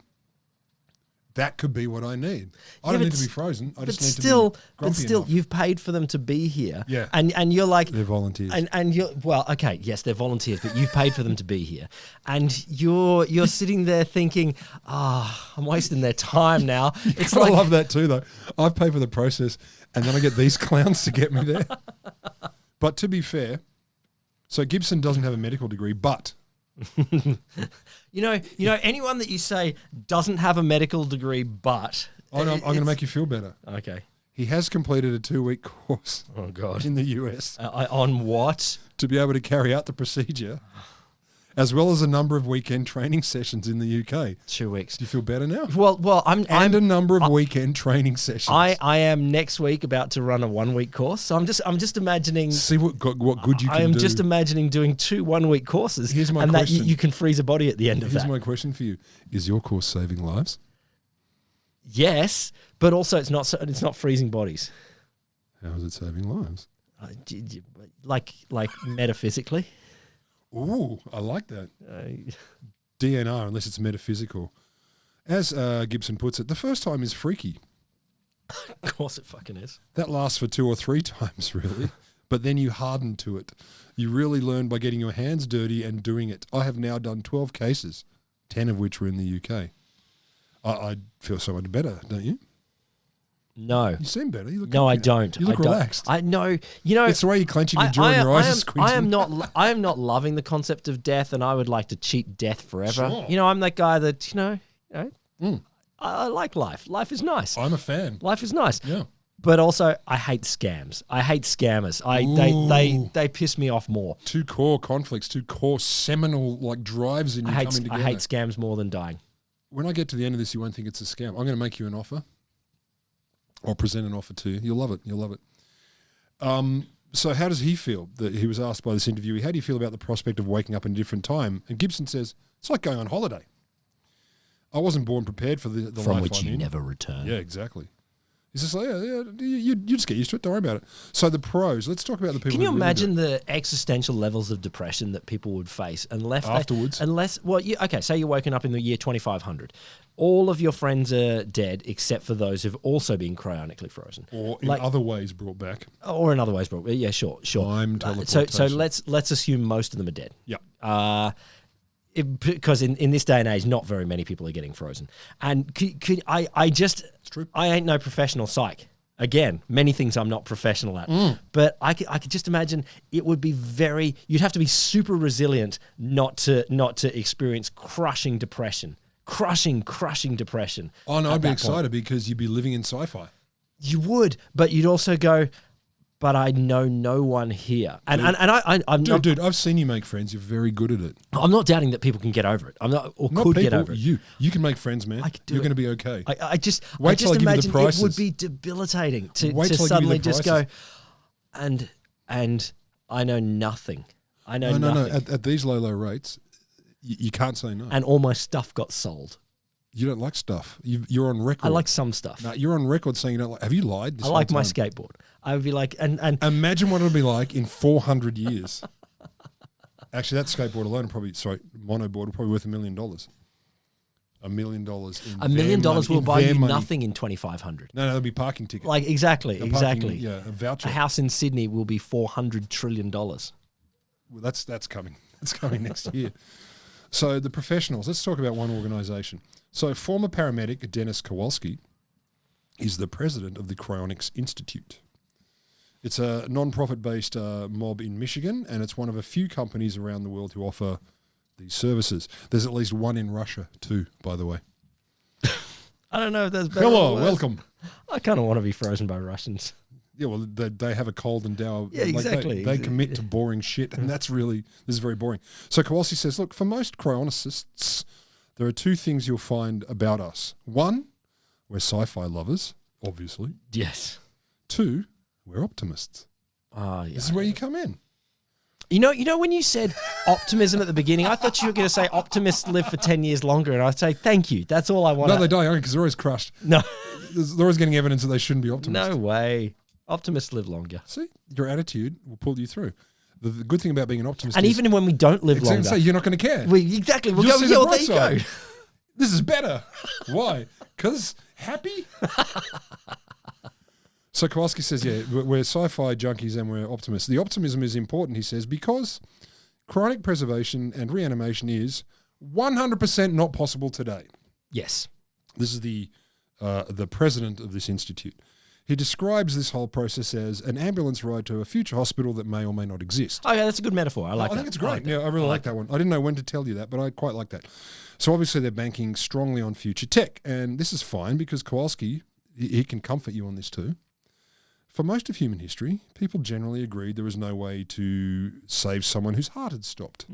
That could be what I need. I don't need to be frozen. I just need to be grumpy enough. You've paid for them to be here. Yeah. And you're like, They're volunteers. And you're, well, okay, yes, they're volunteers, but you've paid for them to be here. And you're sitting there thinking, I'm wasting their time now. It's I like, love that too, though. I've paid for the process, and then I get these clowns to get me there. But to be fair, so Gibson doesn't have a medical degree, but anyone that you say doesn't have a medical degree, but I'm going to make you feel better. okay. He has completed a 2-week course Oh God. in the US On what? to be able to carry out the procedure, as well as a number of weekend training sessions in the UK. 2 weeks. Do you feel better now? Well, I'm A number of weekend training sessions. I am next week about to run a 1 week course, so I'm just imagining. See what good you can do. I am just imagining doing 2 1 week courses, Here's my and question. that you can freeze a body at the end of Here's that. my question for you: is your course saving lives? Yes, but also it's not freezing bodies, How is it saving lives? like metaphysically. Ooh, I like that. DNR, unless it's metaphysical. As Gibson puts it, the first time is freaky. Of course, it fucking is. That lasts for 2 or 3 times, really. But then you harden to it. You really learn by getting your hands dirty and doing it. I have now done 12 cases, 10 of which were in the UK. I feel so much better, don't you? No. You seem better. You look No, I comfy now. don't. You look I don't. relaxed. I know. It's the way you're clenching your jaw and your eyes are squinting. I am not loving the concept of death, and I would like to cheat death forever. Sure. I'm that guy that I like life. Life is nice. I'm a fan. Life is nice. Yeah. But also, I hate scams. I hate scammers. They piss me off more. Two core conflicts, two core seminal like drives in you coming together. I hate scams more than dying. When I get to the end of this, you won't think it's a scam. I'm going to make you an offer. I'll present an offer to you. You'll love it. You'll love it. So how does he feel? That he was asked by this interviewee, how do you feel about the prospect of waking up in a different time? And Gibson says, it's like going on holiday. I wasn't born prepared for the From life which I'm you in. never return. Yeah, exactly. He's just like, you just get used to it. Don't worry about it. So the pros. Let's talk about the people. Can you who live imagine it. the existential levels of depression that people would face Afterwards? Say you're woken up in the year 2500. All of your friends are dead except for those who've also been cryonically frozen. Or in other ways brought back. Or in other ways brought back. Yeah, sure. Time So teleportation. let's assume most of them are dead. Yeah. Because in this day and age, not very many people are getting frozen. And I ain't no professional psych. Again, many things I'm not professional at. But I could just imagine it would be you'd have to be super resilient not to experience crushing depression. Crushing depression. Oh, no, at I'd be that excited point. because you'd be living in sci-fi. You would, but you'd also go, but I know no one here. I'm not Dude, I've seen you make friends. You're very good at it. I'm not doubting that people can get over it. I'm not, or Not could people, get over it. You can make friends, man. I could do You're it. going to be okay. I just Wait till I give you the imagine it prices. would be debilitating to Wait till I give you the suddenly just go, prices. and I know nothing. I know No. nothing. At these low rates, you can't say no. And all my stuff got sold. You don't like stuff. You're on record. I like some stuff. No, you're on record saying you don't like. Have you lied? This I like whole my time? skateboard. I would be like, and Imagine what it'll be like in 400 years. Actually, that skateboard alone, monoboard, will probably be worth $1 million. $1 million. $1 million will buy you nothing in 2500. No, that'll be parking ticket. Like exactly. Yeah, a voucher. A house in Sydney will be $400 trillion. Well, that's coming. It's coming next year. So the professionals. Let's talk about one organisation. So former paramedic Dennis Kowalski is the president of the Cryonics Institute. It's a non-profit-based mob in Michigan, and it's one of a few companies around the world who offer these services. There's at least one in Russia too, by the way. I don't know if that's better. Hello, or worse. welcome. I kind of want to be frozen by Russians. Yeah, well, they have a cold and dour. Yeah, exactly. They commit to boring shit, and this is very boring. So Kowalski says, look, for most cryonicists, there are two things you'll find about us. One, we're sci-fi lovers, obviously. Yes. Two, we're optimists. Oh, yeah. This is where you come in. You know when you said optimism at the beginning, I thought you were going to say optimists live for 10 years longer, and I'd say thank you. That's all I want. No, they die young because they're always crushed. No. They're always getting evidence that they shouldn't be optimists. No way. Optimists live longer. See, your attitude will pull you through. The good thing about being an optimist And is... even when we don't live Exactly, longer. so you're not going to care. We'll You'll go, see yeah, the well, bright there you side. go. This is better. Why? Because happy? So Kowalski says, yeah, we're sci-fi junkies and we're optimists. The optimism is important, he says, because chronic preservation and reanimation is 100% not possible today. Yes. This is the president of this institute. He describes this whole process as an ambulance ride to a future hospital that may or may not exist. Oh, yeah, that's a good metaphor. I like that. I think it's great. I really like that one. I didn't know when to tell you that, but I quite like that. So obviously they're banking strongly on future tech, and this is fine because Kowalski, he can comfort you on this too. For most of human history, people generally agreed there was no way to save someone whose heart had stopped.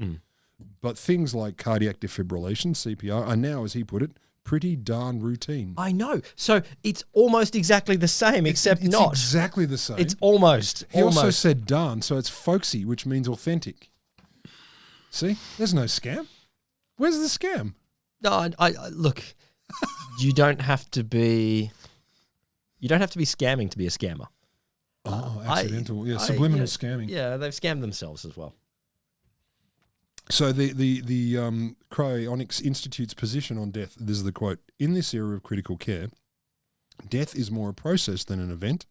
But things like cardiac defibrillation, CPR, are now, as he put it, pretty darn routine. I know. So it's almost exactly the same, except it's not. exactly the same. It's almost. He also said darn, so it's folksy, which means authentic. See? There's no scam. Where's the scam? No, I look, you don't have to be scamming to be a scammer. Oh, accidental. Subliminal scamming. Yeah, they've scammed themselves as well. So the Cryonics Institute's position on death, this is the quote, in this era of critical care, death is more a process than an event.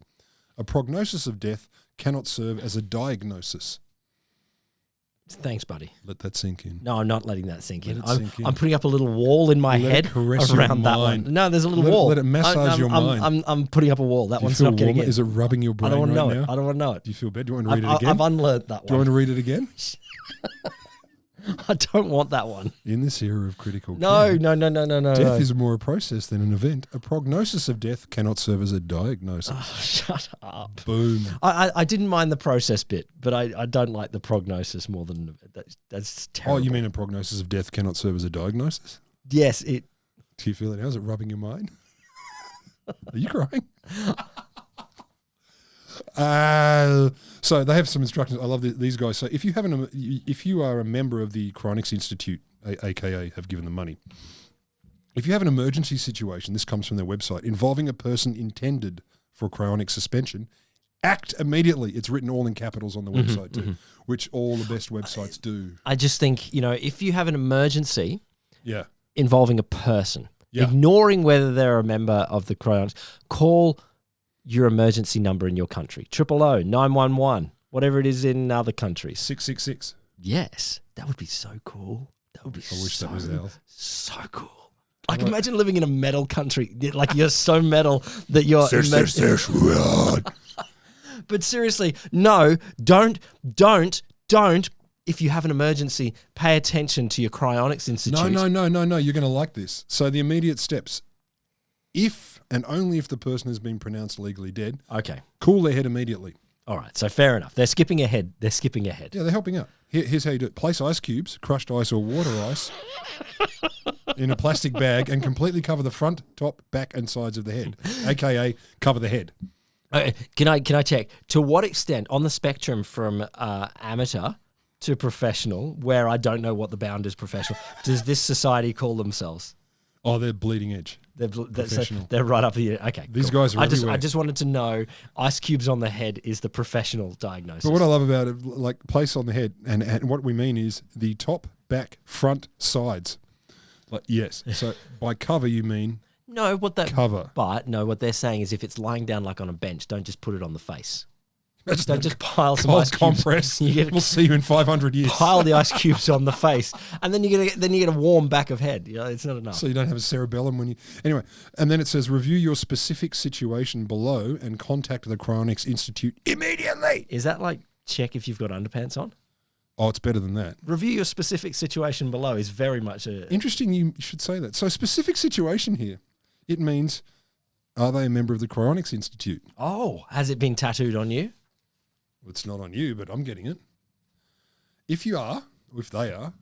A prognosis of death cannot serve as a diagnosis. Thanks, buddy. Let that sink in. No, I'm not letting that sink in. Let it sink in. I'm putting up a little wall in my Let it head caress your around that mind. one. No, there's a little Let it- wall. let it massage your mind. I'm putting up a wall. That Do you one's feel not getting warm? in. Is it rubbing your I brain don't want to right know now? it. I don't want to know it. Do you feel bad? Do you want to read it again? I've unlearned that Do you one. want to read it again? I don't want that one. In this era of critical No, care, no, no, no, no, no. death is more a process than an event. A prognosis of death cannot serve as a diagnosis. Shut up. Boom. I didn't mind the process bit, but I don't like the prognosis more than that's Oh, terrible. you mean a prognosis of death cannot serve as a diagnosis? Yes, it. Do you feel it now? Is it rubbing your mind? Are you crying? So they have some instructions. I love these guys. So if you are a member of the Cryonics Institute, aka have given them money, if you have an emergency situation, this comes from their website, involving a person intended for cryonic suspension, act immediately. It's written all in capitals on the website too, which all the best websites do. I just think, if you have an emergency Yeah. involving a person, Yeah. ignoring whether they're a member of the Cryonics, call your emergency number in your country. 000, 911, whatever it is in other countries. 666. Yes, that would be so cool. That would be I wish that was ours. so cool. Like, imagine living in a metal country. Like, you're so metal that you're... But seriously, no, don't. If you have an emergency, pay attention to your Cryonics Institute. No. You're going to like this. So the immediate steps, if and only if the person has been pronounced legally dead, Okay. cool their head immediately. All right. So fair enough. They're skipping ahead. Yeah, they're helping out. Here's how you do it. Place ice cubes, crushed ice or water ice, in a plastic bag and completely cover the front, top, back and sides of the head, aka cover the head. Can I check, to what extent on the spectrum from amateur to professional, where I don't know what the bound is professional, does this society call themselves? Oh, they're bleeding edge. Professional. They're right up here. Okay, These cool. guys are everywhere. I just wanted to know, ice cubes on the head is the professional diagnosis. But what I love about it, like place on the head, and what we mean is the top, back, front, sides. Like, yes. So by cover you mean no, what that cover. But no, what they're saying is if it's lying down like on a bench, don't just put it on the face. That's Don't just pile some cold ice cubes. compress. You get We'll see you in 500 years. pile the ice cubes on the face, and then you get a warm back of head. It's not enough. So you don't have a cerebellum when you... Anyway, and then it says, review your specific situation below and contact the Cryonics Institute immediately. Is that like check if you've got underpants on? Oh, it's better than that. Review your specific situation below is very much a... Interesting you should say that. So specific situation here, it means, are they a member of the Cryonics Institute? Oh, has it been tattooed on you? Well, it's not on you, but I'm getting it. If you are, or if they are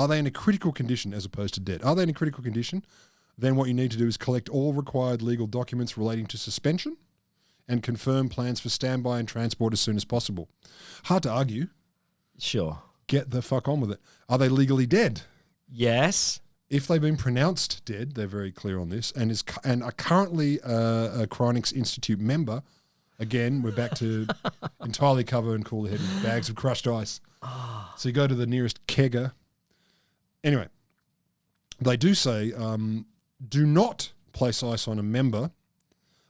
they in a critical condition as opposed to dead? Are they in a critical condition? Then what you need to do is collect all required legal documents relating to suspension and confirm plans for standby and transport as soon as possible. Hard to argue. Sure. Get the fuck on with it. Are they legally dead? Yes. If they've been pronounced dead, they're very clear on this, and are currently a Cryonics Institute member. Again, we're back to entirely cover and cool the head with bags of crushed ice. So you go to the nearest kegger. Anyway, they do say, do not place ice on a member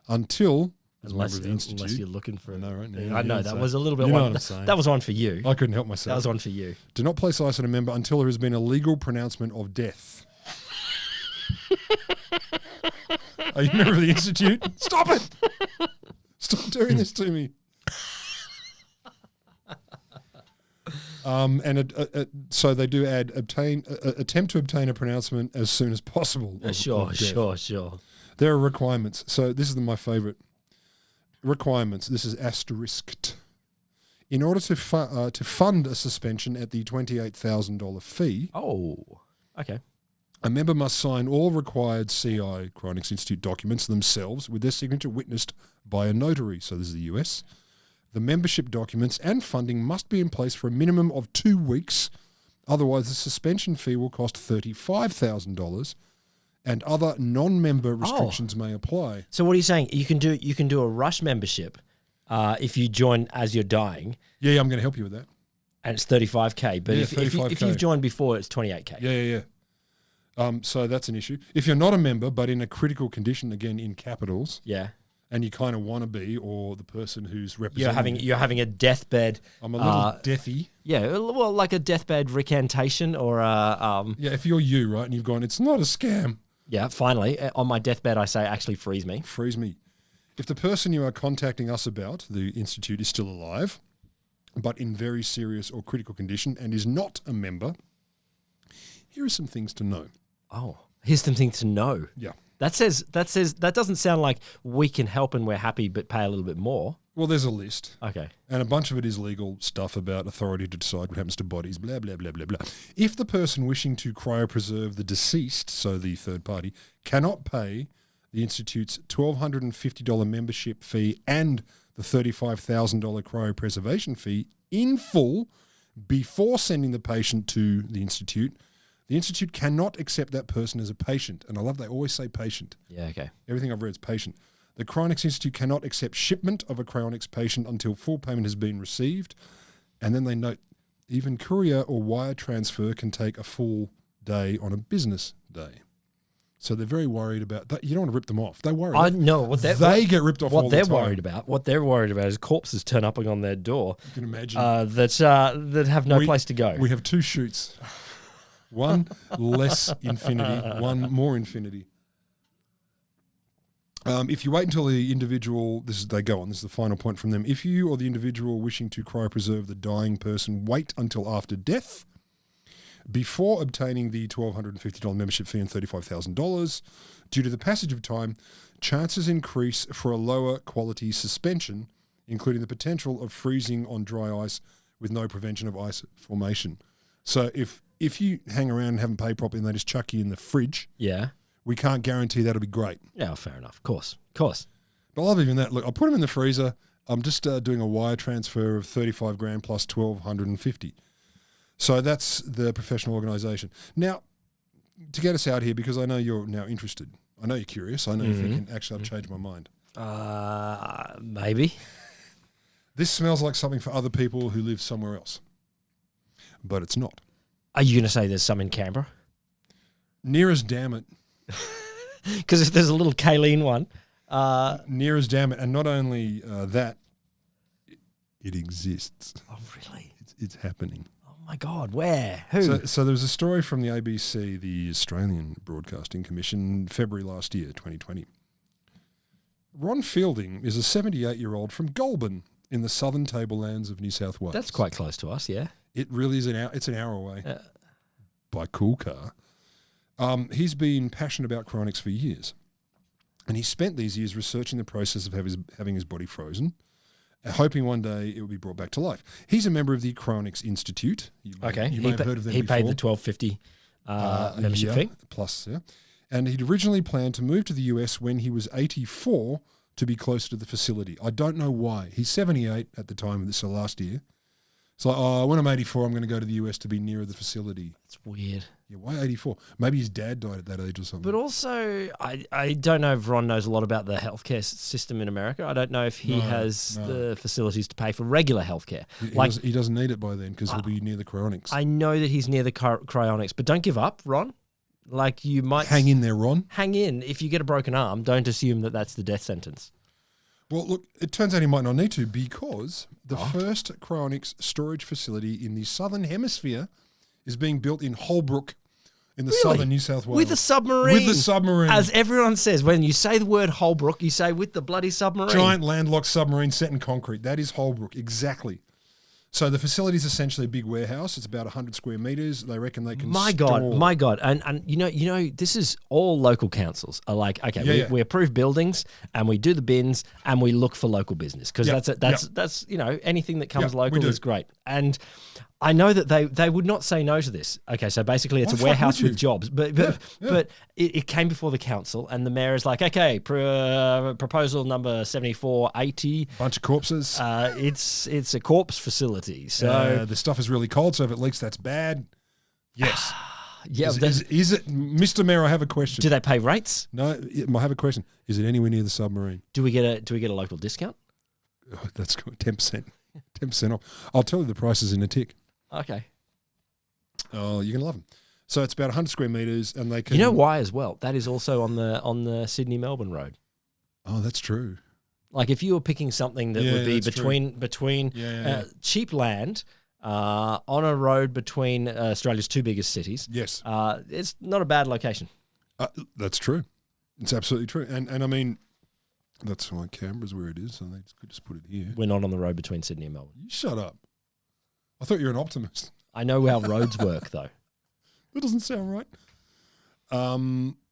until, as a member of the Institute. Unless you're looking for... I know, right? I know, that was a little bit... You know one, what I'm saying. that was one for you. I couldn't help That myself. was one for you. Do not place ice on a member until there has been a legal pronouncement of death. Are you a member of the Institute? Stop it! Stop doing this to me. So they do add attempt to obtain a pronouncement as soon as possible. Sure. There are requirements. So this is my favorite. Requirements. This is asterisked. In order to fund a suspension at the $28,000 fee, Oh, okay. a member must sign all required CI, Cryonics Institute documents themselves with their signature witnessed by a notary. So this is the US. The membership documents and funding must be in place for a minimum of 2 weeks. Otherwise, the suspension fee will cost $35,000 and other non-member restrictions may apply. So what are you saying? You can do a rush membership if you join as you're dying. Yeah, I'm going to help you with that. And it's 35K. But Yeah, if 35K. you've joined before, it's 28K. Yeah. So that's an issue. If you're not a member, but in a critical condition, again in capitals, Yeah. and you kind of want to be, or the person who's representing You're having a deathbed. I'm a little deathy. Yeah, well, like a deathbed recantation or a Yeah, if you're you, right, and you've gone, it's not a scam, yeah. Finally, on my deathbed, I say, actually, freeze me. freeze me. If the person you are contacting us about, the Institute, is still alive, but in very serious or critical condition and is not a member, Here are some things to know. Oh, here's some things to know. Yeah. That doesn't sound like we can help and we're happy but pay a little bit more. Well, there's a list. Okay. And a bunch of it is legal stuff about authority to decide what happens to bodies, blah, blah, blah, blah, blah. If the person wishing to cryopreserve the deceased, so the third party, cannot pay the Institute's $1,250 membership fee and the $35,000 cryopreservation fee in full before sending the patient to the Institute cannot accept that person as a patient. And I love they always say patient. Yeah, okay. Everything I've read is patient. The Cryonics Institute cannot accept shipment of a cryonics patient until full payment has been received. And then they note, even courier or wire transfer can take a full day on a business day. So they're very worried about that. You don't want to rip them off. They worry. I know what they get ripped off. What they're worried about. What they're worried about is corpses turn up on their door. You can imagine that have no place to go. We have two shoots. One less infinity, one more infinity. If you wait until the individual, this is the final point from them. If you or the individual wishing to cryopreserve the dying person wait until after death, before obtaining the $1,250 membership fee and $35,000, due to the passage of time, chances increase for a lower quality suspension, including the potential of freezing on dry ice with no prevention of ice formation. So if you hang around and haven't paid properly and they just chuck you in the fridge, yeah, we can't guarantee that'll be great. Yeah, fair enough. Of course. But I love even that. Look, I put them in the freezer. I'm just doing a wire transfer of 35 grand plus 1,250. So that's the professional organisation. Now, to get us out here, because I know you're now interested. I know you're curious. I know you're thinking, actually, I've changed my mind. Maybe. This smells like something for other people who live somewhere else. But it's not. Are you going to say there's some in Canberra? Near as damn it. Because if there's a little Kayleen one. Near as damn it. And not only that, it exists. Oh, really? It's happening. Oh, my God. Where? Who? So there was a story from the ABC, the Australian Broadcasting Commission, February last year, 2020. Ron Fielding is a 78-year-old from Goulburn in the southern tablelands of New South Wales. That's quite close to us, yeah. It really is it's an hour away by cool car. He's been passionate about cryonics for years. And he spent these years researching the process of having his body frozen, hoping one day it will be brought back to life. He's a member of the Cryonics Institute. You may have heard of them He before. paid the $1,250 membership fee. Plus, yeah. And he'd originally planned to move to the US when he was 84 to be closer to the facility. I don't know why. He's 78 at the time of this, so last year. It's like, when I'm 84, I'm going to go to the US to be nearer the facility. It's weird. Yeah, why 84? Maybe his dad died at that age or something. But also, I don't know if Ron knows a lot about the healthcare system in America. I don't know if he has the facilities to pay for regular healthcare. He doesn't need it by then because he'll be near the cryonics. I know that he's near the cryonics, but don't give up, Ron. Like, you might... Hang in there, Ron. Hang in. If you get a broken arm, don't assume that that's the death sentence. Well, look, it turns out he might not need to because the first cryonics storage facility in the southern hemisphere is being built in Holbrook in the southern New South Wales. With a submarine. With the submarine. As everyone says, when you say the word Holbrook, you say with the bloody submarine. Giant landlocked submarine set in concrete. That is Holbrook, exactly. So the facility is essentially a big warehouse. It's about 100 square meters. They reckon they can My God. And you know, this is all local councils are like, okay, we approve buildings and we do the bins and we look for local business because that's you know, anything that comes local is great. And I know that they would not say no to this. Okay, so basically it's a warehouse with jobs, but it came before the council and the mayor is like, okay, proposal number 7480. Bunch of corpses. It's a corpse facility. So the stuff is really cold, so if it leaks, that's bad. Yes. Yeah. Is it, Mr. Mayor? I have a question. Do they pay rates? No, I have a question. Is it anywhere near the submarine? Do we get a local discount? Oh, that's good. 10%. 10% off. I'll tell you the prices in a tick. Okay. Oh, you're gonna love them. So it's about 100 square meters, and they can. You know why as well? That is also on the Sydney Melbourne road. Oh, that's true. Like if you were picking something that would be between cheap land on a road between Australia's two biggest cities. Yes. It's not a bad location. That's true. It's absolutely true. And I mean, that's why Canberra's where it is, so they could just put it here. We're not on the road between Sydney and Melbourne. You shut up. I thought you were an optimist. I know how roads work, though. That doesn't sound right.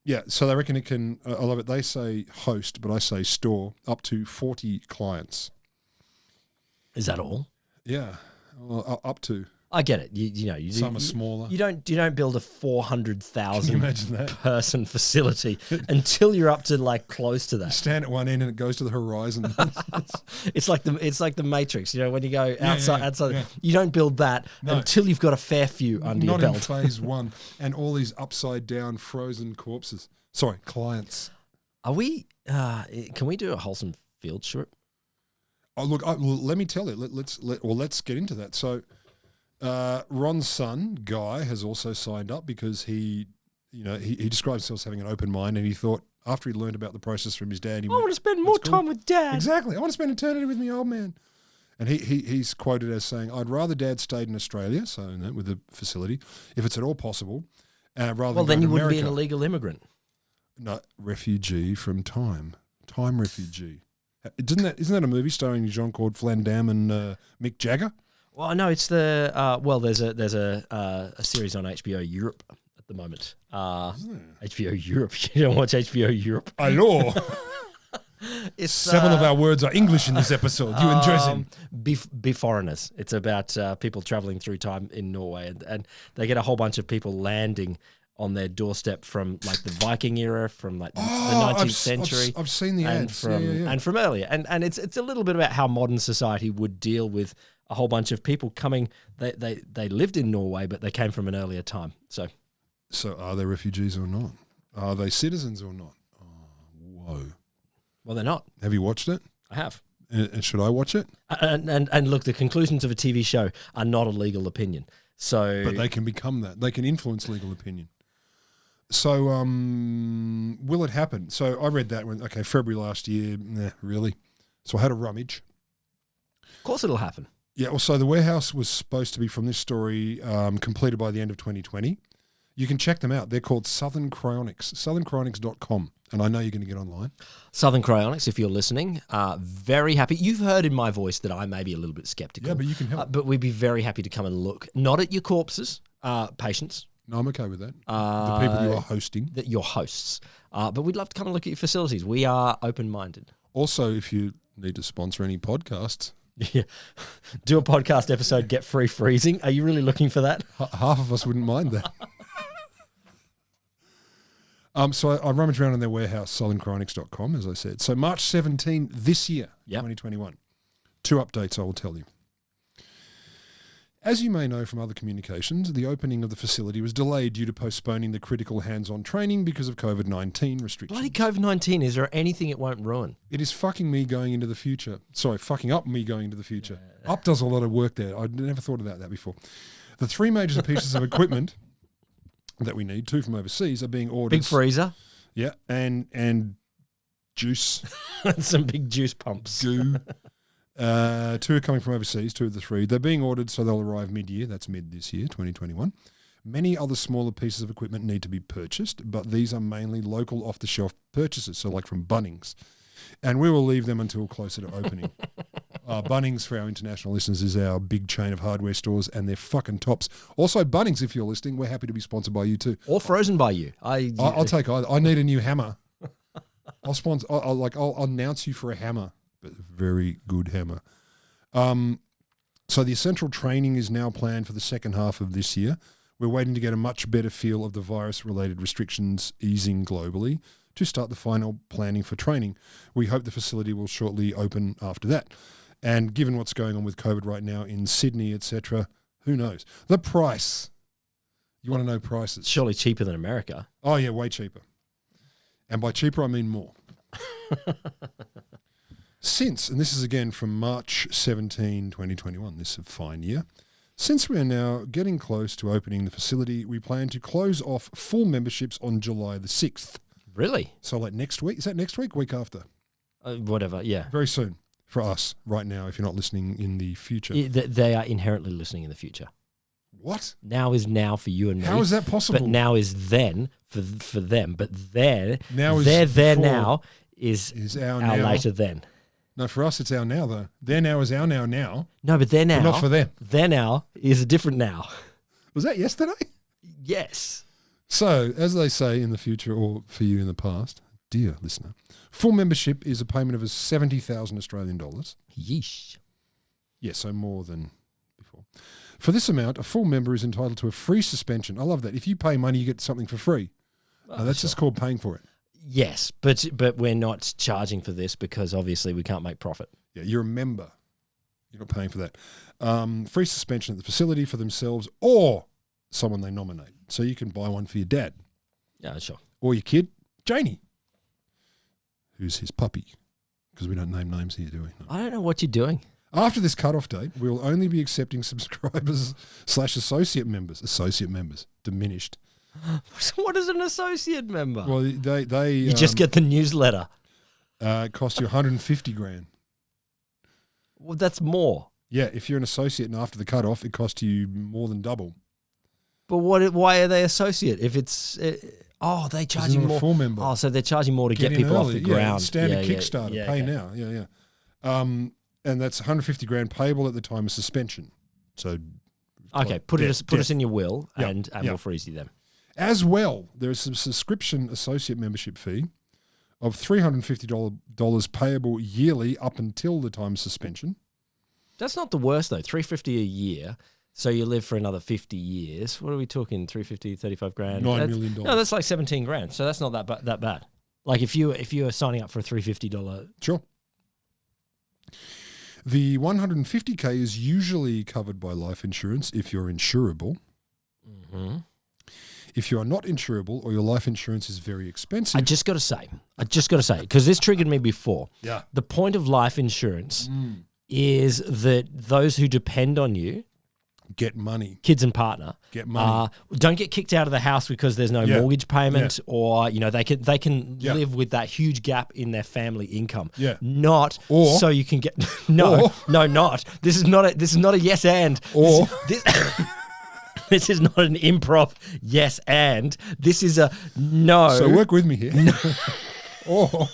Yeah, so they reckon it can, I love it, they say host, but I say store, up to 40 clients. Is that all? Yeah, well, up to. I get it. You Some are smaller. You don't build a 400,000 Can you imagine that? person facility until you're up to like close to that. Stand at one end and it goes to the horizon. It's like the Matrix. When you go outside, yeah. you don't build that No. until you've got a fair few under your Not in belt. phase one. And all these upside down frozen corpses. Sorry, clients. Are we? Can we do a wholesome field trip? Oh, look, well, let me tell you. Let's get into that. So, Ron's son, Guy, has also signed up because he describes himself as having an open mind, and he thought after he learned about the process from his dad, I want to spend more time with Dad. Exactly. I want to spend eternity with my old man. And he's quoted as saying, "I'd rather Dad stayed in Australia, so with the facility, if it's at all possible, rather Well, than then you go to wouldn't be an America." illegal immigrant. No, refugee from time refugee. Isn't that a movie starring Jean-Claude Van Damme and Mick Jagger? Well, no, it's the there's a series on HBO Europe at the moment. HBO Europe. You don't watch HBO Europe? Hello. It's 7 of our words are English in this episode. You enjoy them. Be Foreigners. It's about people traveling through time in Norway, and they get a whole bunch of people landing on their doorstep from like the Viking era, from like the 19th century. I've seen the and ads. from Yeah. and from earlier, and it's a little bit about how modern society would deal with a whole bunch of people coming. They lived in Norway, but they came from an earlier time. So are they refugees or not? Are they citizens or not? Oh, whoa. Well, they're not. Have you watched it? I have. And should I watch it? And look, the conclusions of a TV show are not a legal opinion. So, But they can become that. They can influence legal opinion. So, will it happen? So I read that February last year. Nah, really? So I had a rummage. of course, it'll happen. Yeah, well, so the warehouse was supposed to be, from this story, completed by the end of 2020. You can check them out. They're called Southern Cryonics, southerncryonics.com. And I know you're going to get online. Southern Cryonics, if you're listening, very happy. You've heard in my voice that I may be a little bit skeptical. Yeah, but you can help. But we'd be very happy to come and look, not at your corpses, patients, No, I'm okay with that. The people you are hosting. that your hosts. But we'd love to come and look at your facilities. We are open-minded. Also, if you need to sponsor any podcasts, Yeah. Do a podcast episode, get free freezing. Are you really looking for that? half of us wouldn't mind that. So I rummaged around in their warehouse, southerncryonics.com, as I said. So March 17 this year, Yep. 2021. 2 updates I will tell you. As you may know from other communications, the opening of the facility was delayed due to postponing the critical hands-on training because of COVID-19 restrictions. Bloody COVID-19, is there anything it won't ruin? It is fucking me going into the future. Sorry, fucking up me going into the future. Up does a lot of work there. I'd never thought about that before. The 3 major pieces of equipment that we need, 2 from overseas, are being ordered. Big freezer, Yeah, and juice, and some big juice pumps. goo. 2 are coming from overseas, 2 of the 3. They're being ordered, so they'll arrive mid-year. That's mid this year, 2021. Many other smaller pieces of equipment need to be purchased, but these are mainly local off-the-shelf purchases, so like from Bunnings. And we will leave them until closer to opening. Bunnings, for our international listeners, is our big chain of hardware stores, and they're fucking tops. Also, Bunnings, if you're listening, we're happy to be sponsored by you too. Or frozen by you. I'll take either. I need a new hammer. I'll sponsor. I'll announce you for a hammer, but very good hammer. So the essential training is now planned for the second half of this year. We're waiting to get a much better feel of the virus-related restrictions easing globally to start the final planning for training. We hope the facility will shortly open after that. And given what's going on with COVID right now in Sydney, etc., who knows? The price. You want to know prices? Surely cheaper than America. Oh, yeah, way cheaper. And by cheaper, I mean more. Since, and this is again from March 17, 2021, this is a fine year. Since we are now getting close to opening the facility, we plan to close off full memberships on July the 6th. Really? So like next week? Is that next week? Week after? Whatever, yeah. Very soon for us right now, if you're not listening in the future. They are inherently listening in the future. What? Now is now for you and me. How is that possible? But now is then for them. But there, Now is there before now is our our now. later then. No, for us it's our now though. Their now is our now. No, but there now. But not for them. There now is a different now. Was that yesterday? Yes. So, as they say in the future, or for you in the past, dear listener, full membership is a payment of $70,000 Australian dollars. Yeesh. Yeah, so more than before. For this amount, a full member is entitled to a free suspension. I love that. If you pay money, you get something for free. That's just called paying for it. Yes, but we're not charging for this because obviously we can't make profit. Yeah, you're a member. You're not paying for that. Free suspension at the facility for themselves or someone they nominate. So you can buy one for your dad. Yeah, sure. Or your kid, Janie, who's his puppy. Because we don't name names here, do we? No. I don't know what you're doing. After this cutoff date, we'll only be accepting subscribers / associate members. Associate members, diminished. So what is an associate member? Well, they you just get the newsletter. It costs you $150,000. Well, that's more. Yeah, if you're an associate and after the cutoff, it costs you more than double. But why are they associate? If it's they charge you Not more. A full member. Oh, so they're charging more to get in people off early. the ground. Standard Kickstarter, yeah, pay okay. now. Yeah. And that's $150,000 payable at the time of suspension. So, Okay, put us in your will, Yeah, and yeah. we'll freeze you then. as well, there is a subscription associate membership fee of $350 payable yearly up until the time of suspension. That's not the worst though. $350 a year. So you live for another 50 years. What are we talking? 350, 35 grand? $9 million. No, that's like 17 grand. So that's not that bad. Like if you are signing up for a $350. Sure. The $150K is usually covered by life insurance if you're insurable. Mm-hmm. If you are not insurable or your life insurance is very expensive. I just got to say, because this triggered me before. Yeah. The point of life insurance is that those who depend on you, Get money. kids and partner, Get money. don't get kicked out of the house because there's no Yeah. mortgage payment, Yeah. or they can Yeah. live with that huge gap in their family income. Yeah. Not Or- so you can get no, not. This is not a yes and. Or- this this is not an improv yes and. This is a no. So work with me here. Or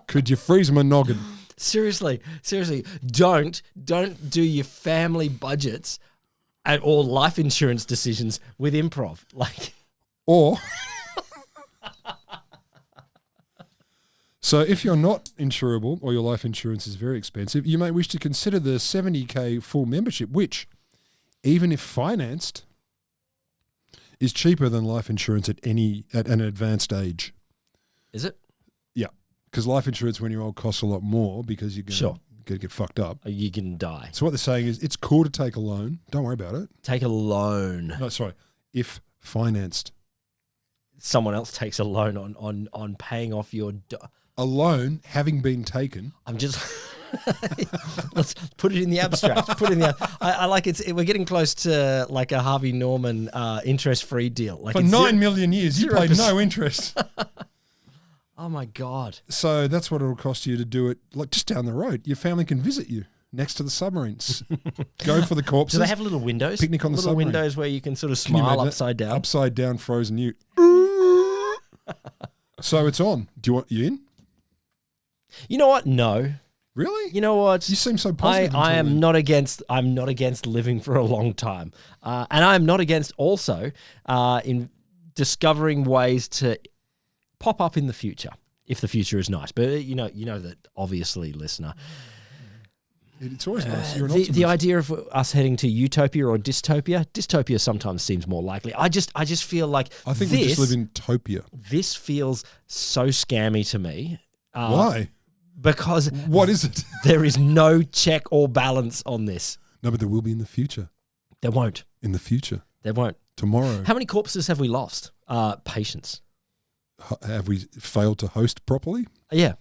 could you freeze my noggin? Seriously, don't do your family budgets or life insurance decisions with improv. Like, Or so if you're not insurable or your life insurance is very expensive, you may wish to consider the $70K full membership, which, even if financed, is cheaper than life insurance at an advanced age. is it? Yeah, because life insurance when you're old costs a lot more because you're Sure. going to get fucked up. Or you can die. So what they're saying is it's cool to take a loan. Don't worry about it. Take a loan. No, sorry. If financed. Someone else takes a loan on paying off your. A loan having been taken. I'm just. Let's put it in the abstract. I like we're getting close to like a Harvey Norman interest-free deal. Like For it's 9 million years, you paid 0%. no interest. Oh my God. So that's what it'll cost you to do it, like just down the road. Your family can visit you next to the submarines. Go for the corpses. Do they have little windows? Picnic on the little submarine. windows where you can sort of Can you smile imagine upside that? down. Upside down, frozen you. So it's on. Do you want you in? You know what? No. Really? You know what? You seem so positive. I until am then. not against. I'm not against living for a long time, and I am not against also in discovering ways to pop up in the future if the future is nice. But you know that obviously, listener. It's always nice. You're an The optimist. idea of us heading to utopia or dystopia sometimes seems more likely. I just feel like I think we just this, live in topia. this feels so scammy to me. Why? Because What is it? there is no check or balance on this. No, but there will be in the future. There won't. In the future. There won't. Tomorrow. How many corpses have we lost? Patience. Have we failed to host properly? Yeah.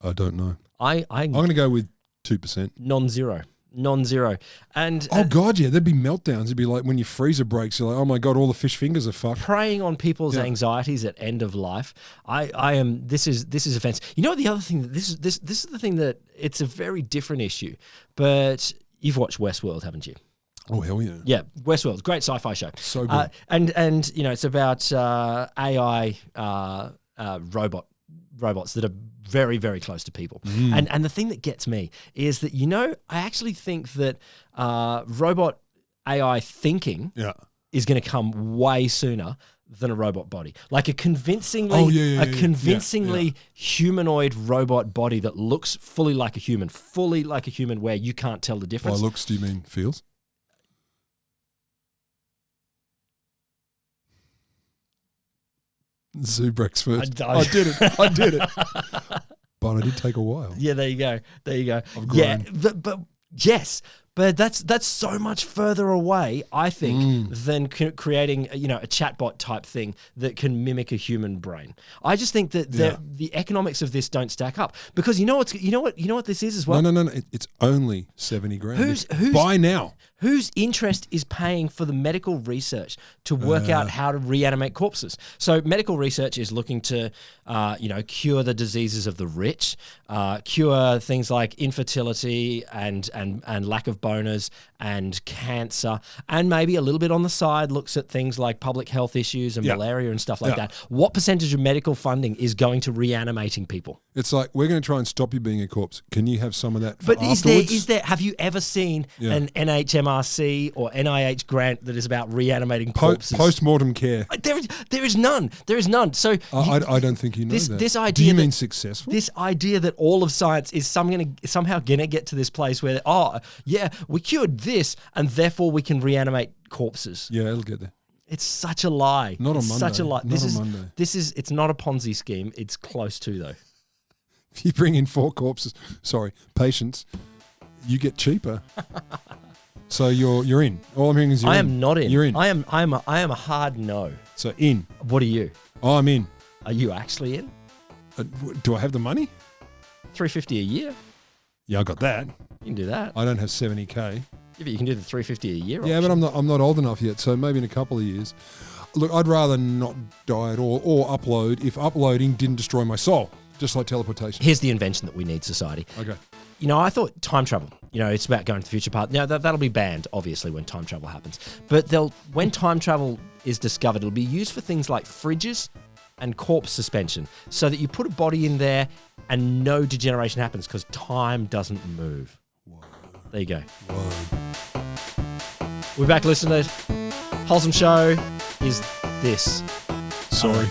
I don't know. I'm going to go with 2%. non-zero. And Oh, God, yeah. There'd be meltdowns. It'd be like when your freezer breaks, you're like, oh, my God, all the fish fingers are fucked. preying on people's Yeah. anxieties at end of life. I am. This is offensive. You know the other thing that this is the thing that it's a very different issue. But you've watched Westworld, haven't you? Oh, hell yeah. Yeah, Westworld, great sci-fi show. So good. And it's about AI robots that are very, very close to people. And the thing that gets me is that, I actually think that robot AI thinking Yeah. is going to come way sooner than a robot body. Like a convincingly humanoid robot body that looks fully like a human where you can't tell the difference. By looks, do you mean feels? Zubrex first. I did it. But it did take a while. Yeah, there you go. I've grown. Yeah, but yes, but that's so much further away, I think, than creating a chatbot type thing that can mimic a human brain. I just think that the economics of this don't stack up, because you know what this is as well. No. It's only 70 grand. Who's buy now? Whose interest is paying for the medical research to work out how to reanimate corpses? So medical research is looking to, cure the diseases of the rich, cure things like infertility and lack of boners and cancer, and maybe a little bit on the side looks at things like public health issues and malaria and stuff like that. What percentage of medical funding is going to reanimating people? It's like, we're going to try and stop you being a corpse. Can you have some of that But afterwards? is there? Have you ever seen an NHMRC or NIH grant that is about reanimating corpses? Post-mortem care. There is none. There is none. So I don't think you know that. This idea. Do you mean successful? This idea that all of science is somehow going to get to this place where we cured this and therefore we can reanimate corpses. Yeah, it'll get there. It's such a lie. Not on Monday. Such a lie. Monday. It's not a Ponzi scheme. It's close to, though. If you bring in 4 patients, you get cheaper. So you're in. All I'm hearing is I am not in. You're in. I am a hard no. So in. What are you? Oh, I'm in. Are you actually in? Do I have the money? $350 a year. Yeah, I got that. You can do that. I don't have 70K. Yeah, but you can do the $350 a year. Yeah, option. but I'm not old enough yet, so maybe in a couple of years. Look, I'd rather not die at all or upload if uploading didn't destroy my soul, just like teleportation. Here's the invention that we need, society. Okay. I thought time travel, it's about going to the future path. Now, that'll be banned, obviously, when time travel happens. But when time travel is discovered, it'll be used for things like fridges and corpse suspension, so that you put a body in there and no degeneration happens because time doesn't move. Whoa. There you go. Whoa. We're back, listeners. Wholesome Show is this. Sorry.